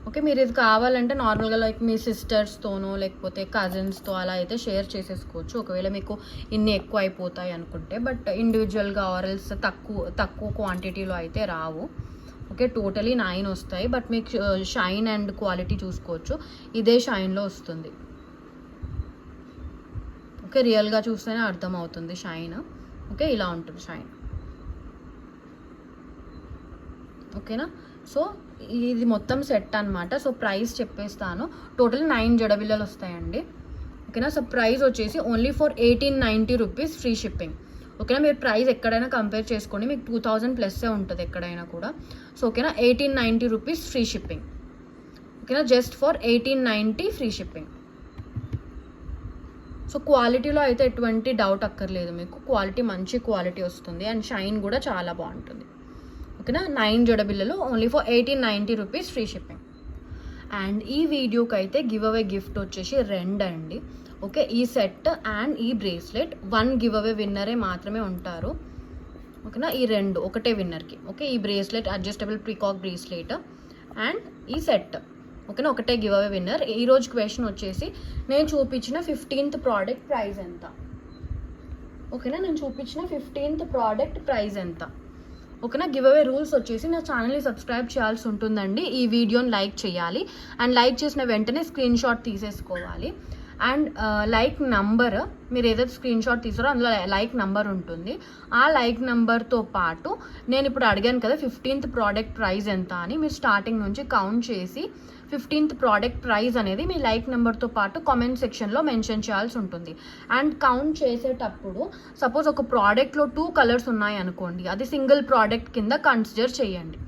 A: ఓకే, మీరు ఇది కావాలంటే నార్మల్గా లైక్ మీ సిస్టర్స్తోనో లేకపోతే కజిన్స్తో అలా అయితే షేర్ చేసేసుకోవచ్చు, ఒకవేళ మీకు ఇన్ని ఎక్కువ అయిపోతాయి అనుకుంటే. బట్ ఇండివిజువల్గా ఆరల్స్ తక్కువ క్వాంటిటీలో అయితే రావు. ఓకే, టోటలీ 9 వస్తాయి. బట్ మీకు షైన్ అండ్ క్వాలిటీ చూసుకోవచ్చు, ఇదే షైన్లో వస్తుంది. ఓకే, రియల్గా చూస్తేనే అర్థమవుతుంది షైన్. ఓకే, ఇలా ఉంటుంది షైన్. ఓకేనా, సో ఇది మొత్తం సెట్ అనమాట. సో ప్రైస్ చెప్పేస్తాను. టోటల్ 9 జడబిళ్ళలు వస్తాయండి. ఓకేనా, సో ప్రైస్ వచ్చేసి only for 1890 rupees, free shipping. ఓకేనా, మీరు ప్రైస్ ఎక్కడైనా కంపేర్ చేసుకోండి, మీకు 2000 ప్లస్సే ఉంటుంది ఎక్కడైనా కూడా. సో ఓకేనా, 1890 రూపీస్ ఫ్రీ షిప్పింగ్. ఓకేనా, just for 1890 free shipping. So క్వాలిటీలో అయితే ఎటువంటి డౌట్ అక్కర్లేదు మీకు, క్వాలిటీ మంచి క్వాలిటీ వస్తుంది అండ్ షైన్ కూడా చాలా బాగుంటుంది. ఓకేనా, 9 జడబిళ్ళలు only for 1890 rupees free shipping. And ఈ వీడియోకి అయితే గివ్ అవే గిఫ్ట్ వచ్చేసి 2 అండి. ఓకే, ఈ సెట్ అండ్ ఈ బ్రేస్లెట్ 1 గివ్ అవే విన్నరే మాత్రమే ఉంటారు. ఓకేనా, ఈ 2 ఒకటే విన్నర్కి. ఓకే, ఈ బ్రేస్లెట్ అడ్జస్టబుల్ ప్రీకాక్ బ్రేస్లెట్ అండ్ ఈ సెట్. ఓకేనా, ఒకటే గివ్ అవే విన్నర్. ఈరోజు క్వశ్చన్ వచ్చేసి నేను చూపించిన 15th ప్రోడక్ట్ ప్రైస్ ఎంత. ఓకేనా, నేను చూపించిన 15th ప్రోడక్ట్ ప్రైస్ ఎంత. ఓకేనా, గివ్ అవే రూల్స్ వచ్చేసి నా ఛానల్ని సబ్స్క్రైబ్ చేయాల్సి ఉంటుందండి, ఈ వీడియోని లైక్ చేయాలి అండ్ లైక్ చేసిన వెంటనే స్క్రీన్ షాట్ తీసేసుకోవాలి. అండ్ లైక్ నంబర్, మీరు ఏదైతే స్క్రీన్ షాట్ తీసారో అందులో లైక్ నంబర్ ఉంటుంది. ఆ లైక్ నంబర్తో పాటు నేను ఇప్పుడు అడిగాను కదా 15th ప్రోడక్ట్ ప్రైస్ ఎంత అని, మీరు స్టార్టింగ్ నుంచి కౌంట్ చేసి 15th ప్రోడక్ట్ ప్రైస్ అనేది మీ లైక్ నెంబర్తో పాటు కామెంట్ సెక్షన్లో మెన్షన్ చేయాల్సి ఉంటుంది. అండ్ కౌంట్ చేసేటప్పుడు సపోజ్ ఒక ప్రోడక్ట్లో 2 కలర్స్ ఉన్నాయి అనుకోండి, అది సింగిల్ ప్రోడక్ట్ కింద కన్సిడర్ చేయండి.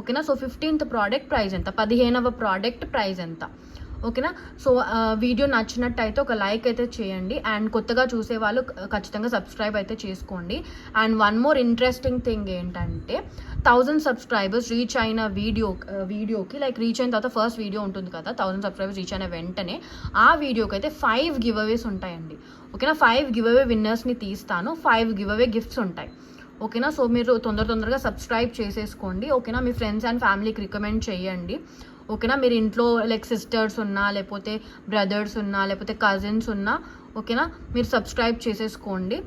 A: ఓకేనా, సో 15th ప్రోడక్ట్ ప్రైస్ ఎంత, 15వ ప్రోడక్ట్ ప్రైస్ ఎంత. ఓకేనా, సో వీడియో నచ్చినట్టయితే ఒక లైక్ అయితే చేయండి అండ్ కొత్తగా చూసే వాళ్ళు ఖచ్చితంగా సబ్స్క్రైబ్ అయితే చేసుకోండి. And one more interesting thing ఏంటంటే 1000 సబ్స్క్రైబర్స్ రీచ్ అయిన వీడియోకి లైక్ రీచ్ అయిన తర్వాత ఫస్ట్ వీడియో ఉంటుంది కదా, 1000 సబ్స్క్రైబర్స్ రీచ్ అయిన వెంటనే ఆ వీడియోకి అయితే 5 గివ్ అవేస్ ఉంటాయండి. ఓకేనా, 5 గివ్ అవే విన్నర్స్ని తీస్తాను, 5 గివ్ అవే గిఫ్ట్స్ ఉంటాయి. ఓకేనా, సో మీరు తొందరగా సబ్స్క్రైబ్ చేసేసుకోండి. ఓకేనా, మీ ఫ్రెండ్స్ అండ్ ఫ్యామిలీకి రికమెండ్ చేయండి. ఓకేనా, మీరు ఇంట్లో లైక్ సిస్టర్స్ ఉన్నా లేకపోతే బ్రదర్స్ ఉన్నా లేకపోతే కజిన్స్ ఉన్నా ఓకేనా, మీరు సబ్స్క్రైబ్ చేసేసుకోండి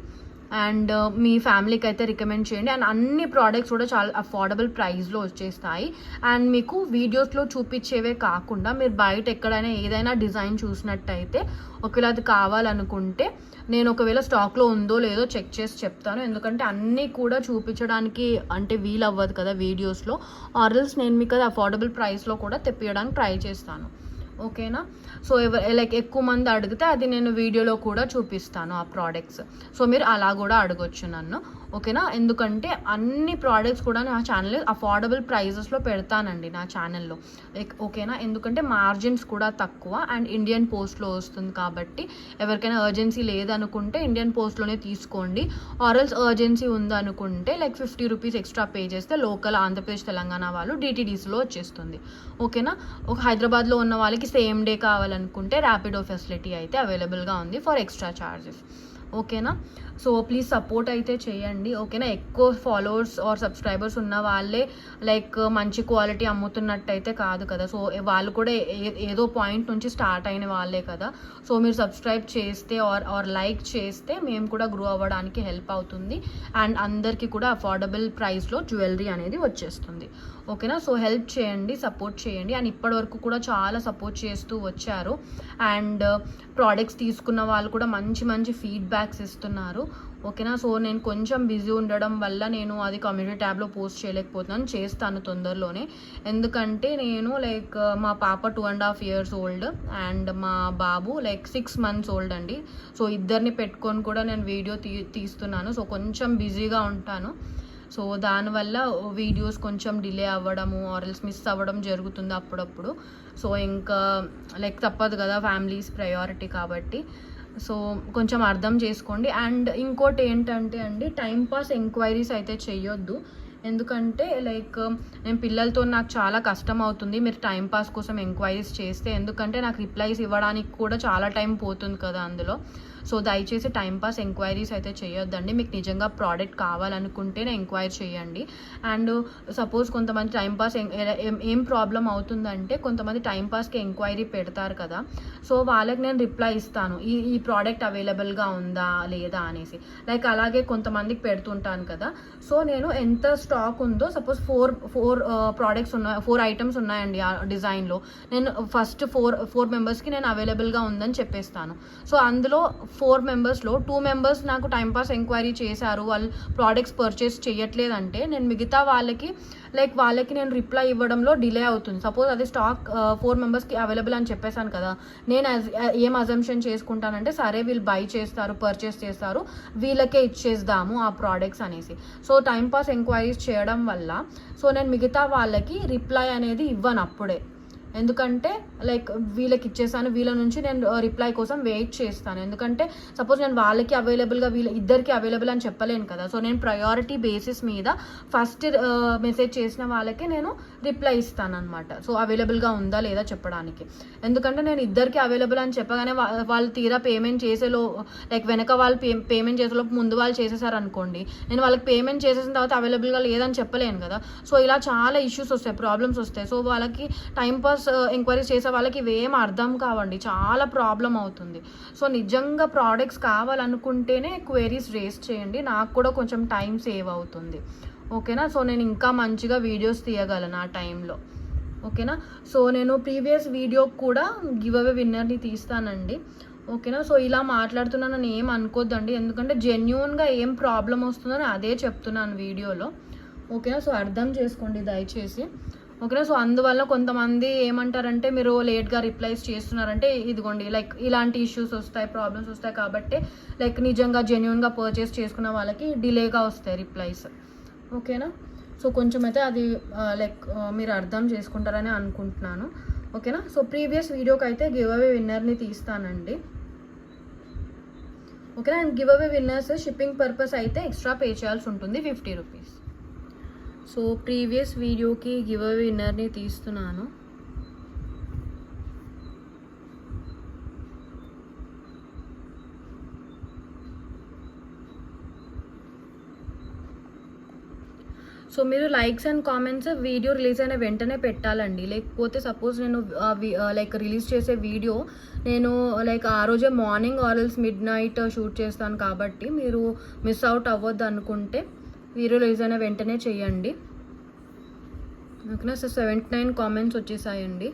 A: అండ్ మీ ఫ్యామిలీకి అయితే రికమెండ్ చేయండి. అండ్ అన్ని ప్రోడక్ట్స్ కూడా చాలా అఫోర్డబుల్ ప్రైస్లో వచ్చేస్తాయి. అండ్ మీకు వీడియోస్లో చూపించేవే కాకుండా మీరు బయట ఎక్కడైనా ఏదైనా డిజైన్ చూసినట్టయితే ఒకవేళ అది కావాలనుకుంటే నేను ఒకవేళ స్టాక్లో ఉందో లేదో చెక్ చేసి చెప్తాను, ఎందుకంటే అన్నీ కూడా చూపించడానికి అంటే వీలు అవ్వదు కదా వీడియోస్లో, ఆర్ఎల్స్ నేను మీకు అది అఫోర్డబుల్ ప్రైస్లో కూడా తెప్పించడానికి ట్రై చేస్తాను. ఓకేనా, సో లైక్ ఎక్కువ మంది అడిగితే అది నేను వీడియోలో కూడా చూపిస్తాను ఆ ప్రోడక్ట్స్. సో మీరు అలా కూడా అడగొచ్చు నన్ను. ఓకేనా, ఎందుకంటే అన్ని ప్రోడక్ట్స్ కూడా నా ఛానల్ అఫోర్డబుల్ ప్రైజెస్లో పెడతానండి నా ఛానల్లో. ఓకేనా, ఎందుకంటే మార్జిన్స్ కూడా తక్కువ అండ్ ఇండియన్ పోస్ట్లో వస్తుంది కాబట్టి ఎవరికైనా అర్జెన్సీ లేదనుకుంటే ఇండియన్ పోస్ట్లోనే తీసుకోండి. ఆర్ఎల్స్ urgency ఉందనుకుంటే like 50 rupees extra pay చేస్తే లోకల్ ఆంధ్రప్రదేశ్ తెలంగాణ వాళ్ళు DTDCలో వచ్చేస్తుంది. ఓకేనా, ఒక హైదరాబాద్లో ఉన్న వాళ్ళకి సేమ్ డే కావాలనుకుంటే ర్యాపిడో ఫెసిలిటీ అయితే అవైలబుల్గా ఉంది ఫర్ ఎక్స్ట్రా ఛార్జెస్. ఓకేనా, సో ప్లీజ్ సపోర్ట్ అయితే చేయండి. ఓకేనా, ఎక్కువ ఫాలోవర్స్ ఆర్ సబ్స్క్రైబర్స్ ఉన్న వాళ్ళే లైక్ మంచి క్వాలిటీ అమ్ముతున్నట్టయితే కాదు కదా, సో వాళ్ళు కూడా ఏదో పాయింట్ నుంచి స్టార్ట్ అయిన వాళ్ళే కదా. సో మీరు సబ్స్క్రైబ్ చేస్తే ఆర్ లైక్ చేస్తే మేము కూడా గ్రో అవ్వడానికి హెల్ప్ అవుతుంది అండ్ అందరికీ కూడా అఫోర్డబుల్ ప్రైస్లో జ్యువెలరీ అనేది వచ్చేస్తుంది. ఓకేనా, సో హెల్ప్ చేయండి, సపోర్ట్ చేయండి. అండ్ ఇప్పటివరకు కూడా చాలా సపోర్ట్ చేస్తూ వచ్చారు అండ్ ప్రోడక్ట్స్ తీసుకున్న వాళ్ళు కూడా మంచి ఫీడ్బ్యాక్స్ ఇస్తున్నారు. ఓకేనా. సో నేను కొంచెం బిజీ ఉండడం వల్ల నేను అది కమ్యూనిటీ ట్యాబ్లో పోస్ట్ చేయలేకపోతున్నాను, చేస్తాను తొందరలోనే. ఎందుకంటే నేను లైక్ మా పాప 2.5 years ఓల్డ్ అండ్ మా బాబు లైక్ 6 months ఓల్డ్ అండి. సో ఇద్దరిని పెట్టుకొని కూడా నేను వీడియో తీస్తున్నాను. సో కొంచెం బిజీగా ఉంటాను. సో దానివల్ల వీడియోస్ కొంచెం డిలే అవ్వడము ఆర్ఎల్స్ మిస్ అవ్వడం జరుగుతుంది అప్పుడప్పుడు. సో ఇంకా లైక్ తప్పదు కదా, ఫ్యామిలీస్ ప్రయారిటీ కాబట్టి. సో కొంచెం అర్థం చేసుకోండి. అండ్ ఇంకోటి ఏంటంటే అండి, టైంపాస్ ఎంక్వైరీస్ అయితే చెయ్యొద్దు. ఎందుకంటే లైక్ నేను పిల్లలతో నాకు చాలా కష్టం అవుతుంది మీరు టైంపాస్ కోసం ఎంక్వైరీస్ చేస్తే. ఎందుకంటే నాకు రిప్లైస్ ఇవ్వడానికి కూడా చాలా టైం పోతుంది కదా అందులో. సో దయచేసి టైంపాస్ ఎంక్వైరీస్ అయితే చేయొద్దండి. మీకు నిజంగా ప్రోడక్ట్ కావాలనుకుంటేనే ఎంక్వైరీ చేయండి. అండ్ సపోజ్ కొంతమంది టైంపాస్ ఏం ప్రాబ్లం అవుతుందంటే, కొంతమంది టైంపాస్కి ఎంక్వైరీ పెడతారు కదా, సో వాళ్ళకి నేను రిప్లై ఇస్తాను ఈ ప్రోడక్ట్ అవైలబుల్గా ఉందా లేదా అనేసి. లైక్ అలాగే కొంతమందికి పెడుతుంటాను కదా. సో నేను ఎంత స్టాక్ ఉందో, సపోజ్ ఫోర్ ప్రోడక్ట్స్ ఉన్నాయి, 4 items ఉన్నాయండి ఆ డిజైన్లో, నేను ఫస్ట్ ఫోర్ మెంబర్స్కి నేను అవైలబుల్గా ఉందని చెప్పేస్తాను. సో అందులో 4 members-లో 2 members నాకు టైంపాస్ ఎంక్వైరీ చేశారు, వాళ్ళు ప్రోడక్ట్స్ పర్చేస్ చేయట్లేదంటే నేను మిగతా వాళ్ళకి నేను రిప్లై ఇవ్వడంలో డిలే అవుతుంది. సపోజ్ అది స్టాక్ 4 members-కి అవైలబుల్ అని చెప్పేశాను కదా, నేను ఏం అజంప్షన్ చేసుకుంటానంటే సరే వీళ్ళు బై చేస్తారు, పర్చేస్ చేస్తారు, వీళ్ళకే ఇచ్చేద్దాము ఆ ప్రోడక్ట్స్ అనేసి. సో టైంపాస్ ఎంక్వైరీస్ చేయడం వల్ల సో నేను మిగతా వాళ్ళకి రిప్లై అనేది ఇవ్వను అప్పుడే. ఎందుకంటే లైక్ వీళ్ళకి ఇచ్చేసాను, వీళ్ళ నుంచి నేను రిప్లై కోసం వెయిట్ చేస్తాను. ఎందుకంటే సపోజ్ నేను వాళ్ళకి అవైలబుల్గా ఇద్దరికి అవైలబుల్ అని చెప్పలేను కదా. సో నేను ప్రయారిటీ బేసిస్ మీద ఫస్ట్ మెసేజ్ చేసిన వాళ్ళకే నేను రిప్లై ఇస్తాను అనమాట. సో అవైలబుల్గా ఉందా లేదా చెప్పడానికి. ఎందుకంటే నేను ఇద్దరికి అవైలబుల్ అని చెప్పగానే వాళ్ళు తీరా పేమెంట్ చేసేలో లైక్ వెనక వాళ్ళు పేమెంట్ చేసేలోపు ముందు వాళ్ళు చేసేసారు అనుకోండి, నేను వాళ్ళకి పేమెంట్ చేసేసిన తర్వాత అవైలబుల్గా లేదని చెప్పలేను కదా. సో ఇలా చాలా ఇష్యూస్ వస్తాయి, ప్రాబ్లమ్స్ వస్తాయి. సో వాళ్ళకి టైంపాస్ ఎంక్వైరీస్ చేసే వాళ్ళకి ఇవేం అర్థం కావండి, చాలా ప్రాబ్లం అవుతుంది. సో నిజంగా ప్రోడక్ట్స్ కావాలనుకుంటేనే క్వైరీస్ రేస్ చేయండి, నాకు కూడా కొంచెం టైం సేవ్ అవుతుంది. ఓకేనా. సో నేను ఇంకా మంచిగా వీడియోస్ తీయగలను ఆ టైంలో. ఓకేనా. సో నేను ప్రీవియస్ వీడియో కూడా గివ్ అవే విన్నర్ని తీస్తానండి. ఓకేనా. సో ఇలా మాట్లాడుతున్నానని ఏం అనుకోద్దండి, ఎందుకంటే జెన్యూన్గా ఏం ప్రాబ్లం వస్తుందని అదే చెప్తున్నాను వీడియోలో. ఓకేనా. సో అర్థం చేసుకోండి దయచేసి. ఓకేనా. సో అందువల్ల కొంతమంది ఏమంటారంటే, మీరు లేట్గా రిప్లైస్ చేస్తున్నారంటే ఇదిగోండి లైక్ ఇలాంటి ఇష్యూస్ వస్తాయి, ప్రాబ్లమ్స్ వస్తాయి కాబట్టి లైక్ నిజంగా జెన్యూన్గా పర్చేస్ చేసుకున్న వాళ్ళకి డిలేగా వస్తాయి రిప్లైస్. ఓకేనా. సో కొంచెం అయితే అది లైక్ మీరు అర్థం చేసుకుంటారని అనుకుంటున్నాను. ఓకేనా. సో ప్రీవియస్ వీడియోకి అయితే గివ్ అవే విన్నర్ని తీస్తానండి. ఓకేనా. And give away winners shipping purpose అయితే ఎక్స్ట్రా పే చేయాల్సి ఉంటుంది 50 rupees. సో ప్రీవియస్ వీడియోకి గివ్ అవే విన్నర్ని తీస్తున్నాను. సో మీరు likes and comments video release అయిన వెంటనే పెట్టాలండి. లేకపోతే సపోజ్ నేను లైక్ రిలీజ్ చేసే వీడియో నేను లైక్ ఆ రోజే మార్నింగ్ ఆర్ఎల్స్ midnight షూట్ చేస్తాను కాబట్టి మీరు మిస్ అవుట్ అవ్వద్దు అనుకుంటే వీడియో రిలీజ్ అయిన వెంటనే చేయండి. ఓకేనా. So 79 comments వచ్చేసాయండి.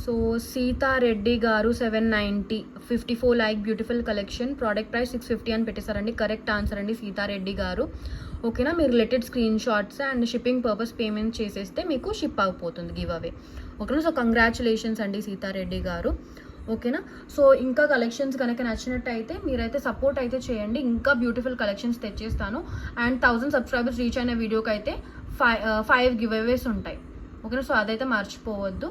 A: సో సీతారెడ్డి గారు 790, 54 like beautiful collection, product price 650 అని పెట్టేశారండి. కరెక్ట్ ఆన్సర్ అండి సీతారెడ్డి గారు. ఓకేనా. మీరు related screen shots and shipping purpose payment చేసేస్తే మీకు షిప్ అయిపోతుంది గివ్ అవే. ఓకేనా. సో కంగ్రాచులేషన్స్ అండి సీతారెడ్డి గారు. ఓకేనా. సో ఇంకా కలెక్షన్స్ కనుక నచ్చినట్టయితే మీరైతే సపోర్ట్ అయితే చేయండి, ఇంకా బ్యూటిఫుల్ కలెక్షన్స్ తెచ్చేస్తాను. అండ్ 1000 subscribers రీచ్ అయిన వీడియోకి అయితే 5 గివ్ అవేస్ ఉంటాయి. ఓకేనా. సో అదైతే మర్చిపోవద్దు.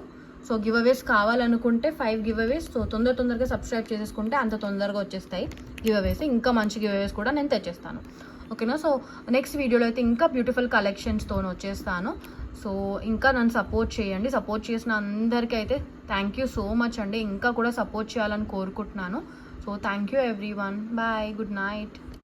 A: సో గివ్ అవేస్ కావాలనుకుంటే 5 గివ్ అవేస్. సో తొందరగా సబ్స్క్రైబ్ చేసేసుకుంటే అంత తొందరగా వచ్చేస్తాయి గివ్ అవేస్. ఇంకా మంచి గివ్ అవేస్ కూడా నేను తెచ్చేస్తాను. ఓకేనా. సో నెక్స్ట్ వీడియోలో అయితే ఇంకా బ్యూటిఫుల్ కలెక్షన్స్తో వచ్చేస్తాను. సో ఇంకా నన్ను సపోర్ట్ చేయండి. సపోర్ట్ చేసిన అందరికీ అయితే థ్యాంక్ యూ సో మచ్ అండి. ఇంకా కూడా సపోర్ట్ చేయాలని కోరుకుంటున్నాను. So thank you everyone. Bye. Good night.